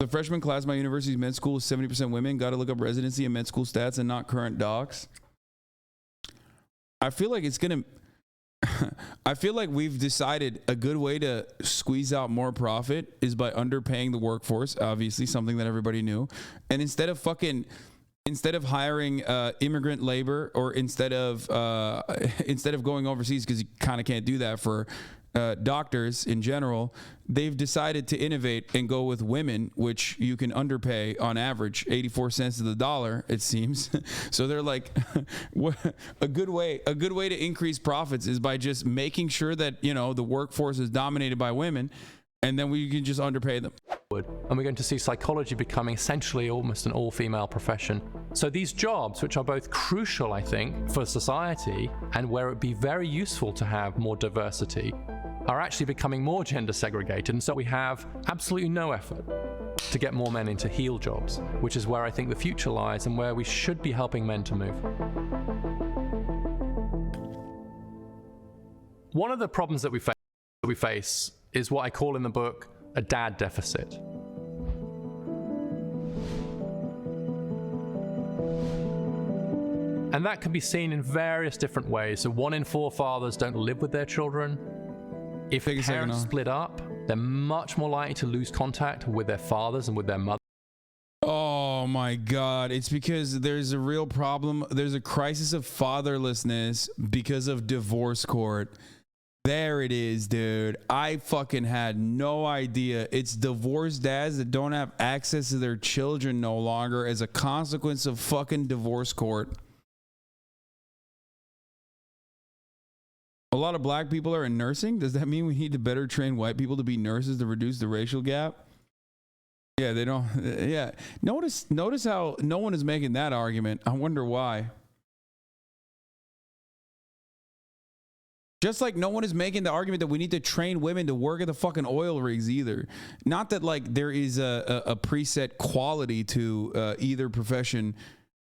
The freshman class of my university's med school is 70% women. Got to look up residency and med school stats and not current docs. I feel like we've decided a good way to squeeze out more profit is by underpaying the workforce, obviously something that everybody knew. And instead of hiring immigrant labor, or instead of going overseas, because you kind of can't do that for doctors in general, they've decided to innovate and go with women, which you can underpay on average 84 cents to the dollar, it seems. So they're like, a good way to increase profits is by just making sure that, you know, the workforce is dominated by women, and then we can just underpay them. And we're going to see psychology becoming essentially almost an all-female profession. So these jobs, which are both crucial, I think, for society, and where it'd be very useful to have more diversity, are actually becoming more gender segregated. And so we have absolutely no effort to get more men into heel jobs, which is where I think the future lies and where we should be helping men to move. One of the problems that we face is what I call in the book a dad deficit. And that can be seen in various different ways. So 1 in 4 fathers don't live with their children. If parents split up, they're much more likely to lose contact with their fathers and with their mothers. Oh my God. It's because there's a real problem. There's a crisis of fatherlessness because of divorce court. There it is, dude. I fucking had no idea. It's divorced dads that don't have access to their children no longer as a consequence of fucking divorce court. A lot of black people are in nursing. Does that mean we need to better train white people to be nurses to reduce the racial gap? Yeah, they don't. Yeah. Notice how no one is making that argument. I wonder why. Just like no one is making the argument that we need to train women to work at the fucking oil rigs either. Not that like there is a preset quality to either profession,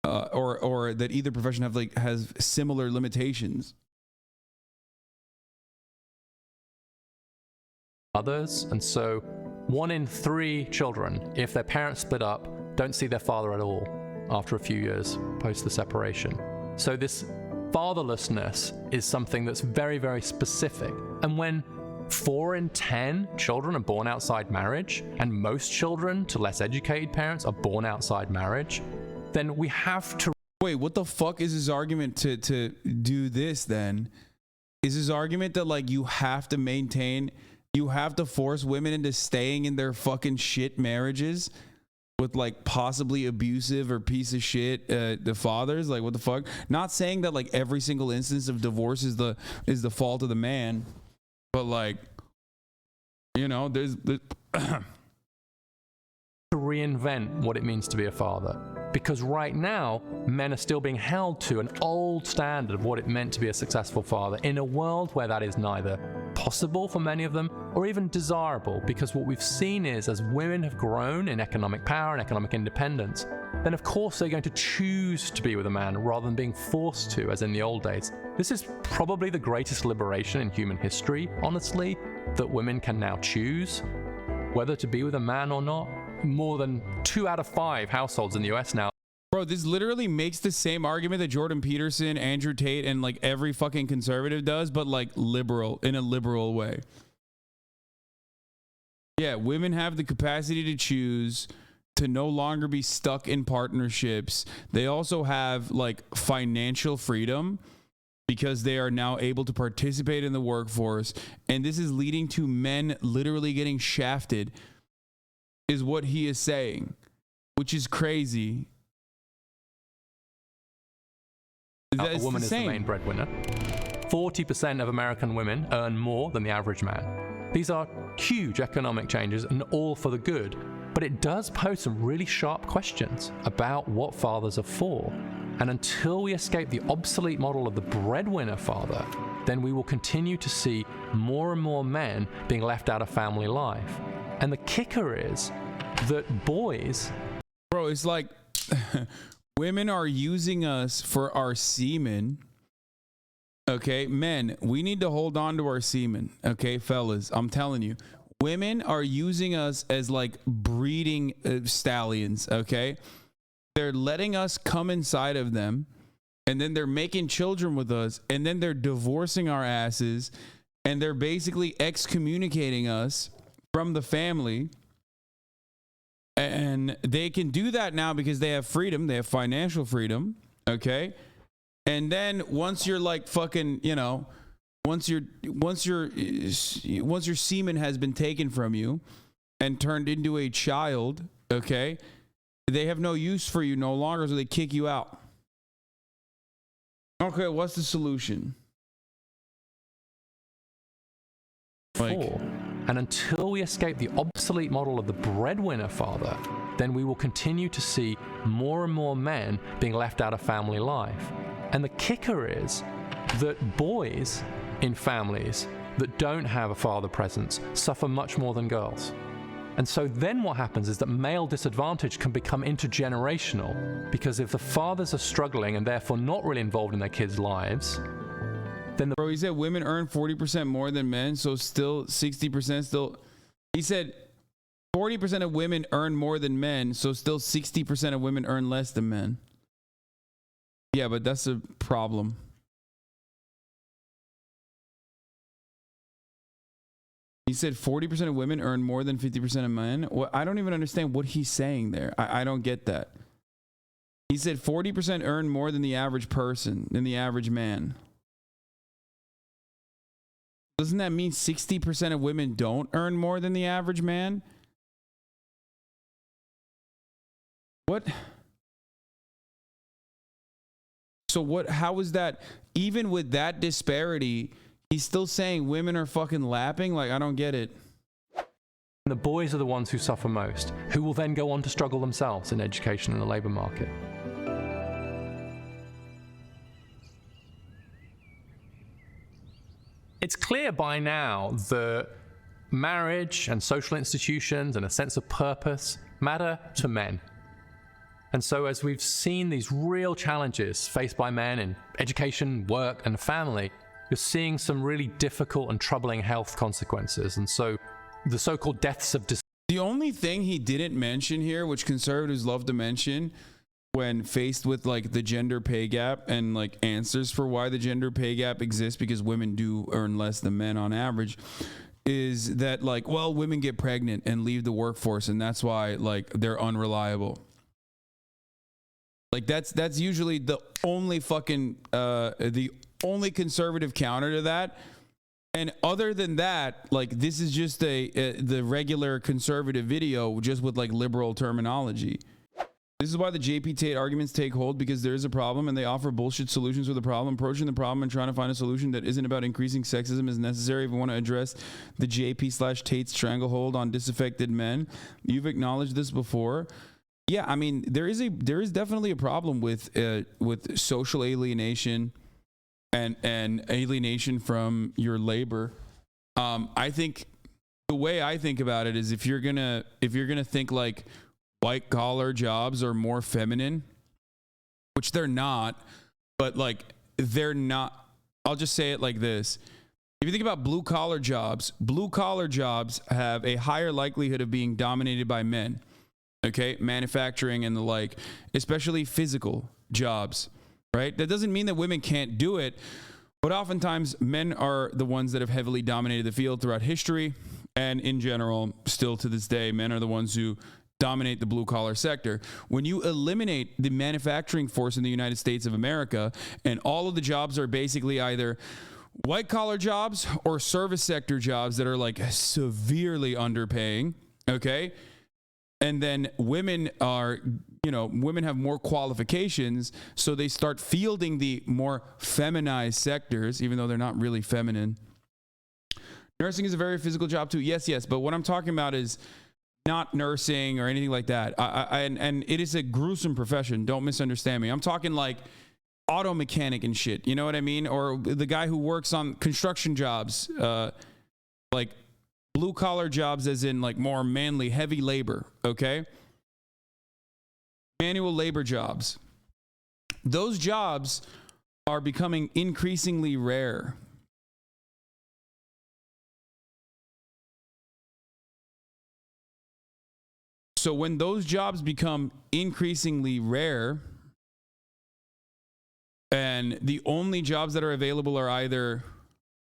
or that either profession has similar limitations. Others, and so 1 in 3 children, if their parents split up, don't see their father at all after a few years post the separation. So this fatherlessness is something that's very, very specific. And when 4 in 10 children are born outside marriage, and most children to less educated parents are born outside marriage, then we have to... Wait, what the fuck is his argument to do this then? Is his argument that like you have to force women into staying in their fucking shit marriages with like possibly abusive or piece of shit the fathers? Like what the fuck? Not saying that like every single instance of divorce is the fault of the man, but like, you know, there's to reinvent what it means to be a father. Because right now, men are still being held to an old standard of what it meant to be a successful father in a world where that is neither possible for many of them or even desirable. Because what we've seen is as women have grown in economic power and economic independence, then of course they're going to choose to be with a man rather than being forced to, as in the old days. This is probably the greatest liberation in human history, honestly, that women can now choose whether to be with a man or not. More than 2 out of 5 households in the US now. Bro, this literally makes the same argument that Jordan Peterson, Andrew Tate, and like every fucking conservative does, but like liberal, in a liberal way. Yeah, women have the capacity to choose, to no longer be stuck in partnerships. They also have like financial freedom because they are now able to participate in the workforce. And this is leading to men literally getting shafted, is what he is saying, which is crazy. A woman is the main breadwinner. 40% of American women earn more than the average man. These are huge economic changes and all for the good, but it does pose some really sharp questions about what fathers are for. And until we escape the obsolete model of the breadwinner father, then we will continue to see more and more men being left out of family life. And the kicker is that boys... Bro, it's like women are using us for our semen. Okay, men, we need to hold on to our semen. Okay, fellas, I'm telling you. Women are using us as like breeding stallions, okay? They're letting us come inside of them, and then they're making children with us, and then they're divorcing our asses, and they're basically excommunicating us from the family. And they can do that now because they have freedom. They have financial freedom. Okay. And then once you're like fucking, you know, once your semen has been taken from you and turned into a child, okay, they have no use for you no longer, so they kick you out. Okay, what's the solution? Like, and until we escape the obsolete model of the breadwinner father, then we will continue to see more and more men being left out of family life. And the kicker is that boys in families that don't have a father presence suffer much more than girls. And so then what happens is that male disadvantage can become intergenerational, because if the fathers are struggling and therefore not really involved in their kids' lives, then bro, he said women earn 40% more than men, so still 60% still. He said 40% of women earn more than men, so still 60% of women earn less than men. Yeah, but that's a problem. He said 40% of women earn more than 50% of men. Well, I don't even understand what he's saying there. I don't get that. He said 40% earn more than the average person, than the average man. Doesn't that mean 60% of women don't earn more than the average man? What? So what, how is that, even with that disparity, he's still saying women are fucking lapping? Like, I don't get it. The boys are the ones who suffer most, who will then go on to struggle themselves in education and the labor market. It's clear by now that marriage and social institutions and a sense of purpose matter to men. And so as we've seen these real challenges faced by men in education, work, and family, you're seeing some really difficult and troubling health consequences. And so the so-called deaths of... The only thing he didn't mention here, which conservatives love to mention, when faced with like the gender pay gap and like answers for why the gender pay gap exists, because women do earn less than men on average, is that like, well, women get pregnant and leave the workforce, and that's why like they're unreliable. Like that's usually the only fucking the only conservative counter to that. And other than that, like this is just the regular conservative video just with like liberal terminology. This is why the JP Tate arguments take hold, because there is a problem and they offer bullshit solutions for the problem. Approaching the problem and trying to find a solution that isn't about increasing sexism is necessary if we want to address the JP/Tate's stranglehold on disaffected men. You've acknowledged this before. Yeah, I mean, there is definitely a problem with social alienation and alienation from your labor. I think the way I think about it is if you're gonna think like white collar jobs are more feminine, which they're not, but like they're not. I'll just say it like this. If you think about blue collar jobs have a higher likelihood of being dominated by men. Okay, manufacturing and the like, especially physical jobs, right? That doesn't mean that women can't do it, but oftentimes men are the ones that have heavily dominated the field throughout history, and in general, still to this day, men are the ones who dominate the blue collar sector. When you eliminate the manufacturing force in the United States of America, and all of the jobs are basically either white collar jobs or service sector jobs that are like severely underpaying, okay? And then women have more qualifications, so they start fielding the more feminized sectors, even though they're not really feminine. Nursing is a very physical job too. Yes, but what I'm talking about is not nursing or anything like that. And it is a gruesome profession. Don't misunderstand me. I'm talking like auto mechanic and shit. You know what I mean? Or the guy who works on construction jobs, like blue collar jobs, as in like more manly, heavy labor, okay? Manual labor jobs. Those jobs are becoming increasingly rare. So when those jobs become increasingly rare, and the only jobs that are available are either,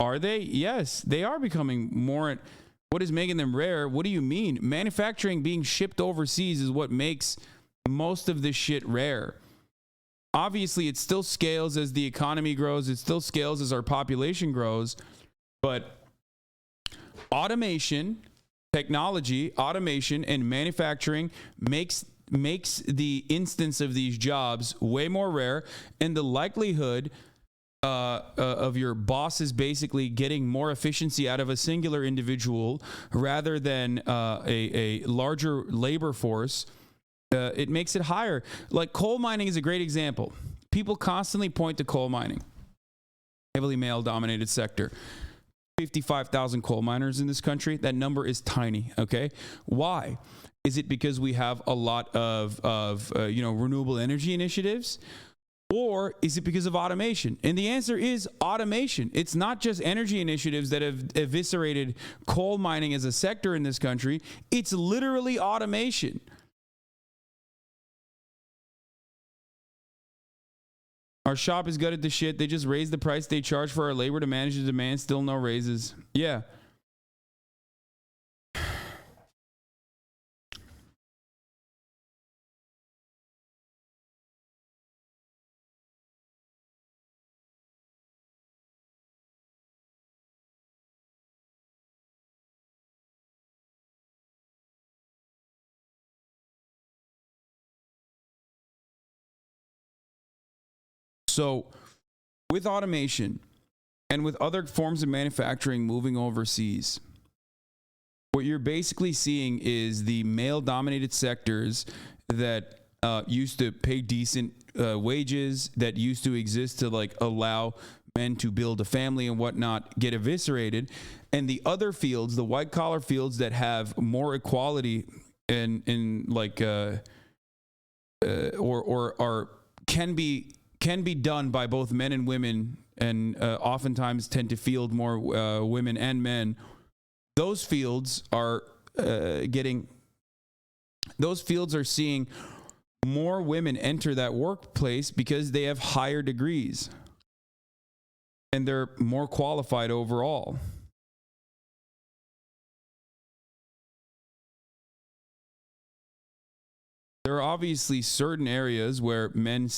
are they? Yes, they are becoming more. What is making them rare? What do you mean? Manufacturing being shipped overseas is what makes most of this shit rare. Obviously, it still scales as the economy grows. It still scales as our population grows. But technology, automation, and manufacturing makes the instance of these jobs way more rare, and the likelihood of your bosses basically getting more efficiency out of a singular individual rather than a larger labor force, it makes it higher. Like coal mining is a great example. People constantly point to coal mining, heavily male-dominated sector. 55,000 coal miners in this country. That number is tiny. Okay, why? Is it because we have a lot of renewable energy initiatives? Or is it because of automation? And the answer is automation. It's not just energy initiatives that have eviscerated coal mining as a sector in this country. It's literally automation. Our shop is gutted to shit. They just raised the price they charge for our labor to manage the demand. Still no raises. Yeah. So with automation and with other forms of manufacturing moving overseas, what you're basically seeing is the male-dominated sectors that used to pay decent wages, that used to exist to like allow men to build a family and whatnot, get eviscerated, and the other fields, the white-collar fields that have more equality in like or can be done by both men and women, and oftentimes tend to field more women and men. Those fields are seeing more women enter that workplace because they have higher degrees and they're more qualified overall. There are obviously certain areas where men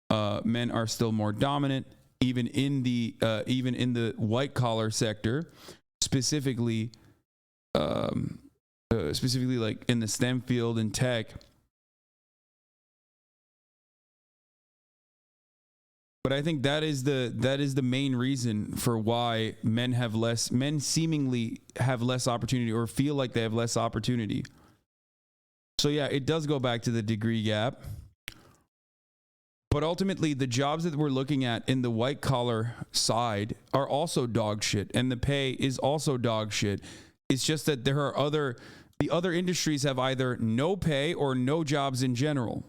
are still more dominant, even in the white collar sector, specifically like in the STEM field and tech. But I think that is the main reason for why men seemingly have less opportunity or feel like they have less opportunity. So yeah, it does go back to the degree gap. But ultimately, the jobs that we're looking at in the white collar side are also dog shit, and the pay is also dog shit. It's just that the other industries have either no pay or no jobs in general.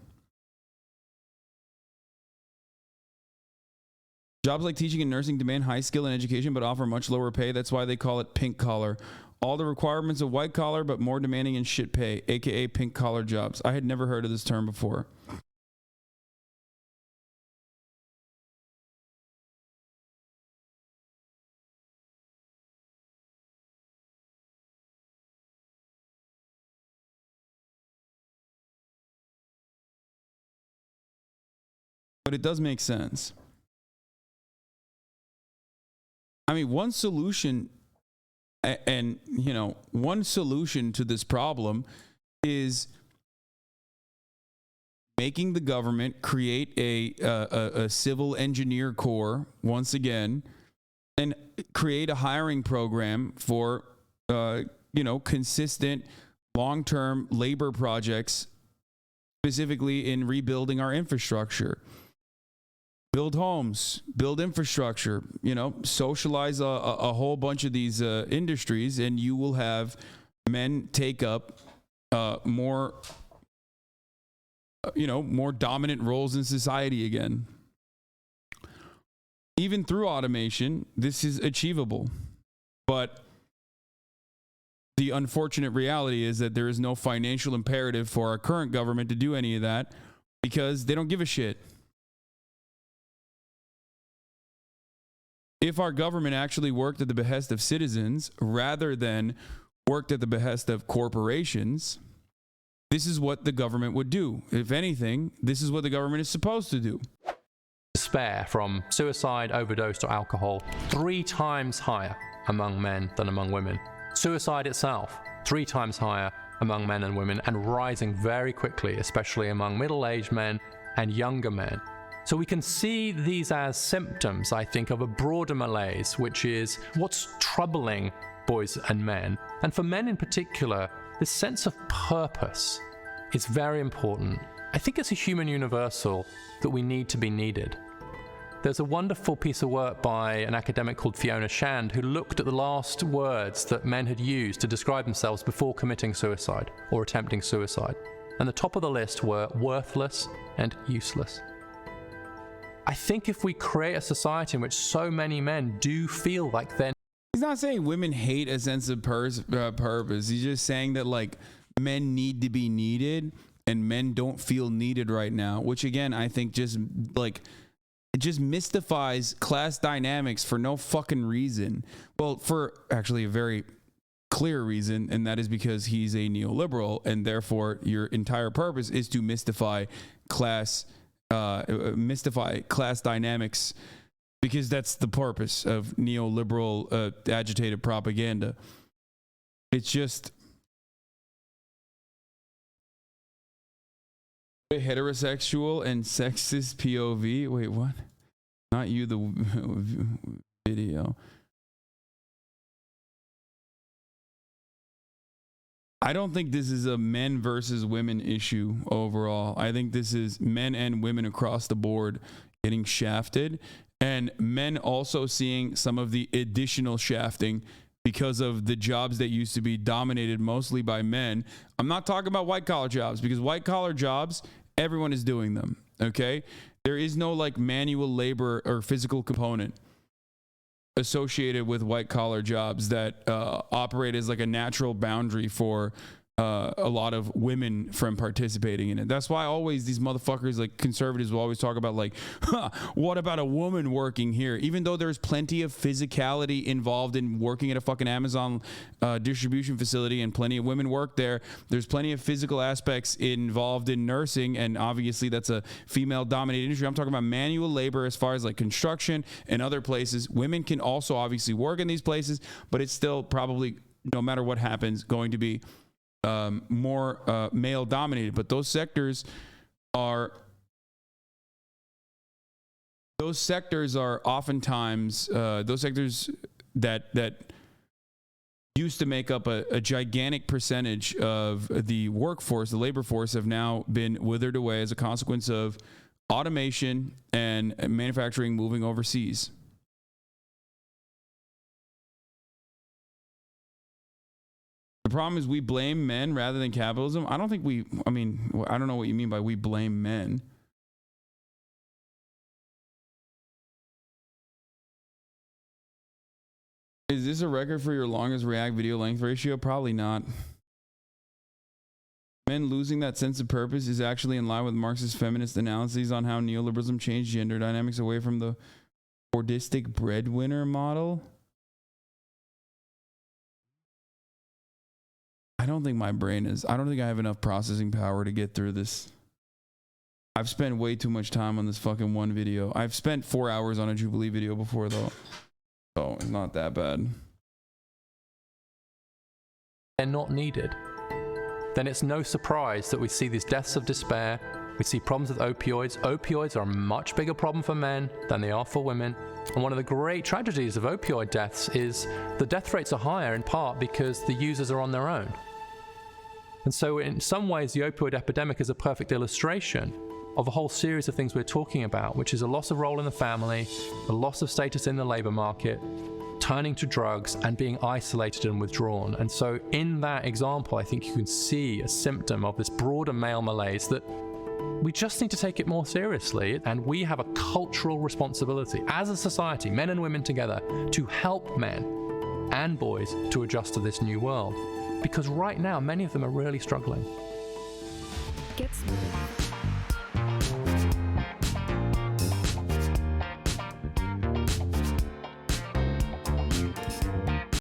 Jobs like teaching and nursing demand high skill and education but offer much lower pay. That's why they call it pink collar. All the requirements of white collar but more demanding and shit pay, aka pink collar jobs. I had never heard of this term before. But it does make sense. I mean, one solution to this problem is making the government create a civil engineer corps once again and create a hiring program for consistent long-term labor projects, specifically in rebuilding our infrastructure. Build homes, build infrastructure, socialize a whole bunch of these industries, and you will have men take up more dominant roles in society again. Even through automation, this is achievable. But the unfortunate reality is that there is no financial imperative for our current government to do any of that because they don't give a shit. If our government actually worked at the behest of citizens rather than worked at the behest of corporations, this is what the government would do. If anything, this is what the government is supposed to do. Despair from suicide, overdose, or alcohol 3 times higher among men than among women. Suicide itself 3 times higher among men and women, and rising very quickly, especially among middle-aged men and younger men. So we can see these as symptoms, I think, of a broader malaise, which is what's troubling boys and men. And for men in particular, this sense of purpose is very important. I think it's a human universal that we need to be needed. There's a wonderful piece of work by an academic called Fiona Shand who looked at the last words that men had used to describe themselves before committing suicide or attempting suicide. And the top of the list were worthless and useless. I think if we create a society in which so many men do feel like they're... He's not saying women hate a sense of purpose. He's just saying that like men need to be needed and men don't feel needed right now, which again, I think just mystifies class dynamics for no fucking reason. Well, for actually a very clear reason, and that is because he's a neoliberal, and therefore your entire purpose is to mystify class dynamics, because that's the purpose of neoliberal agitated propaganda. It's just heterosexual and sexist POV. Wait, what? Not you, the video. I don't think this is a men versus women issue overall. I think this is men and women across the board getting shafted, and men also seeing some of the additional shafting because of the jobs that used to be dominated mostly by men. I'm not talking about white collar jobs, because white collar jobs, everyone is doing them, okay? There is no like manual labor or physical component associated with white collar jobs that operate as like a natural boundary for a lot of women from participating in it. That's why always these motherfuckers, like conservatives, will always talk about like, what about a woman working here? Even though there's plenty of physicality involved in working at a fucking Amazon distribution facility, and plenty of women work there. There's plenty of physical aspects involved in nursing, and obviously that's a female-dominated industry. I'm talking about manual labor as far as like construction and other places. Women can also obviously work in these places, but it's still probably, no matter what happens, going to be more male dominated. But those sectors are oftentimes those sectors that used to make up a gigantic percentage of the workforce, the labor force, have now been withered away as a consequence of automation and manufacturing moving overseas. The problem is we blame men rather than capitalism. I don't know what you mean by we blame men. Is this a record for your longest React video length ratio? Probably not. Men losing that sense of purpose is actually in line with Marxist feminist analyses on how neoliberalism changed gender dynamics away from the Fordistic breadwinner model. I don't think I have enough processing power to get through this. I've spent way too much time on this fucking one video. I've spent 4 hours on a Jubilee video before, though. So it's not that bad. They're not needed. Then it's no surprise that we see these deaths of despair. We see problems with opioids. Opioids are a much bigger problem for men than they are for women. And one of the great tragedies of opioid deaths is the death rates are higher in part because the users are on their own. And so in some ways, the opioid epidemic is a perfect illustration of a whole series of things we're talking about, which is a loss of role in the family, a loss of status in the labor market, turning to drugs, and being isolated and withdrawn. And so in that example, I think you can see a symptom of this broader male malaise that we just need to take it more seriously. And we have a cultural responsibility as a society, men and women together, to help men and boys to adjust to this new world. Because right now, many of them are really struggling. Get smooth.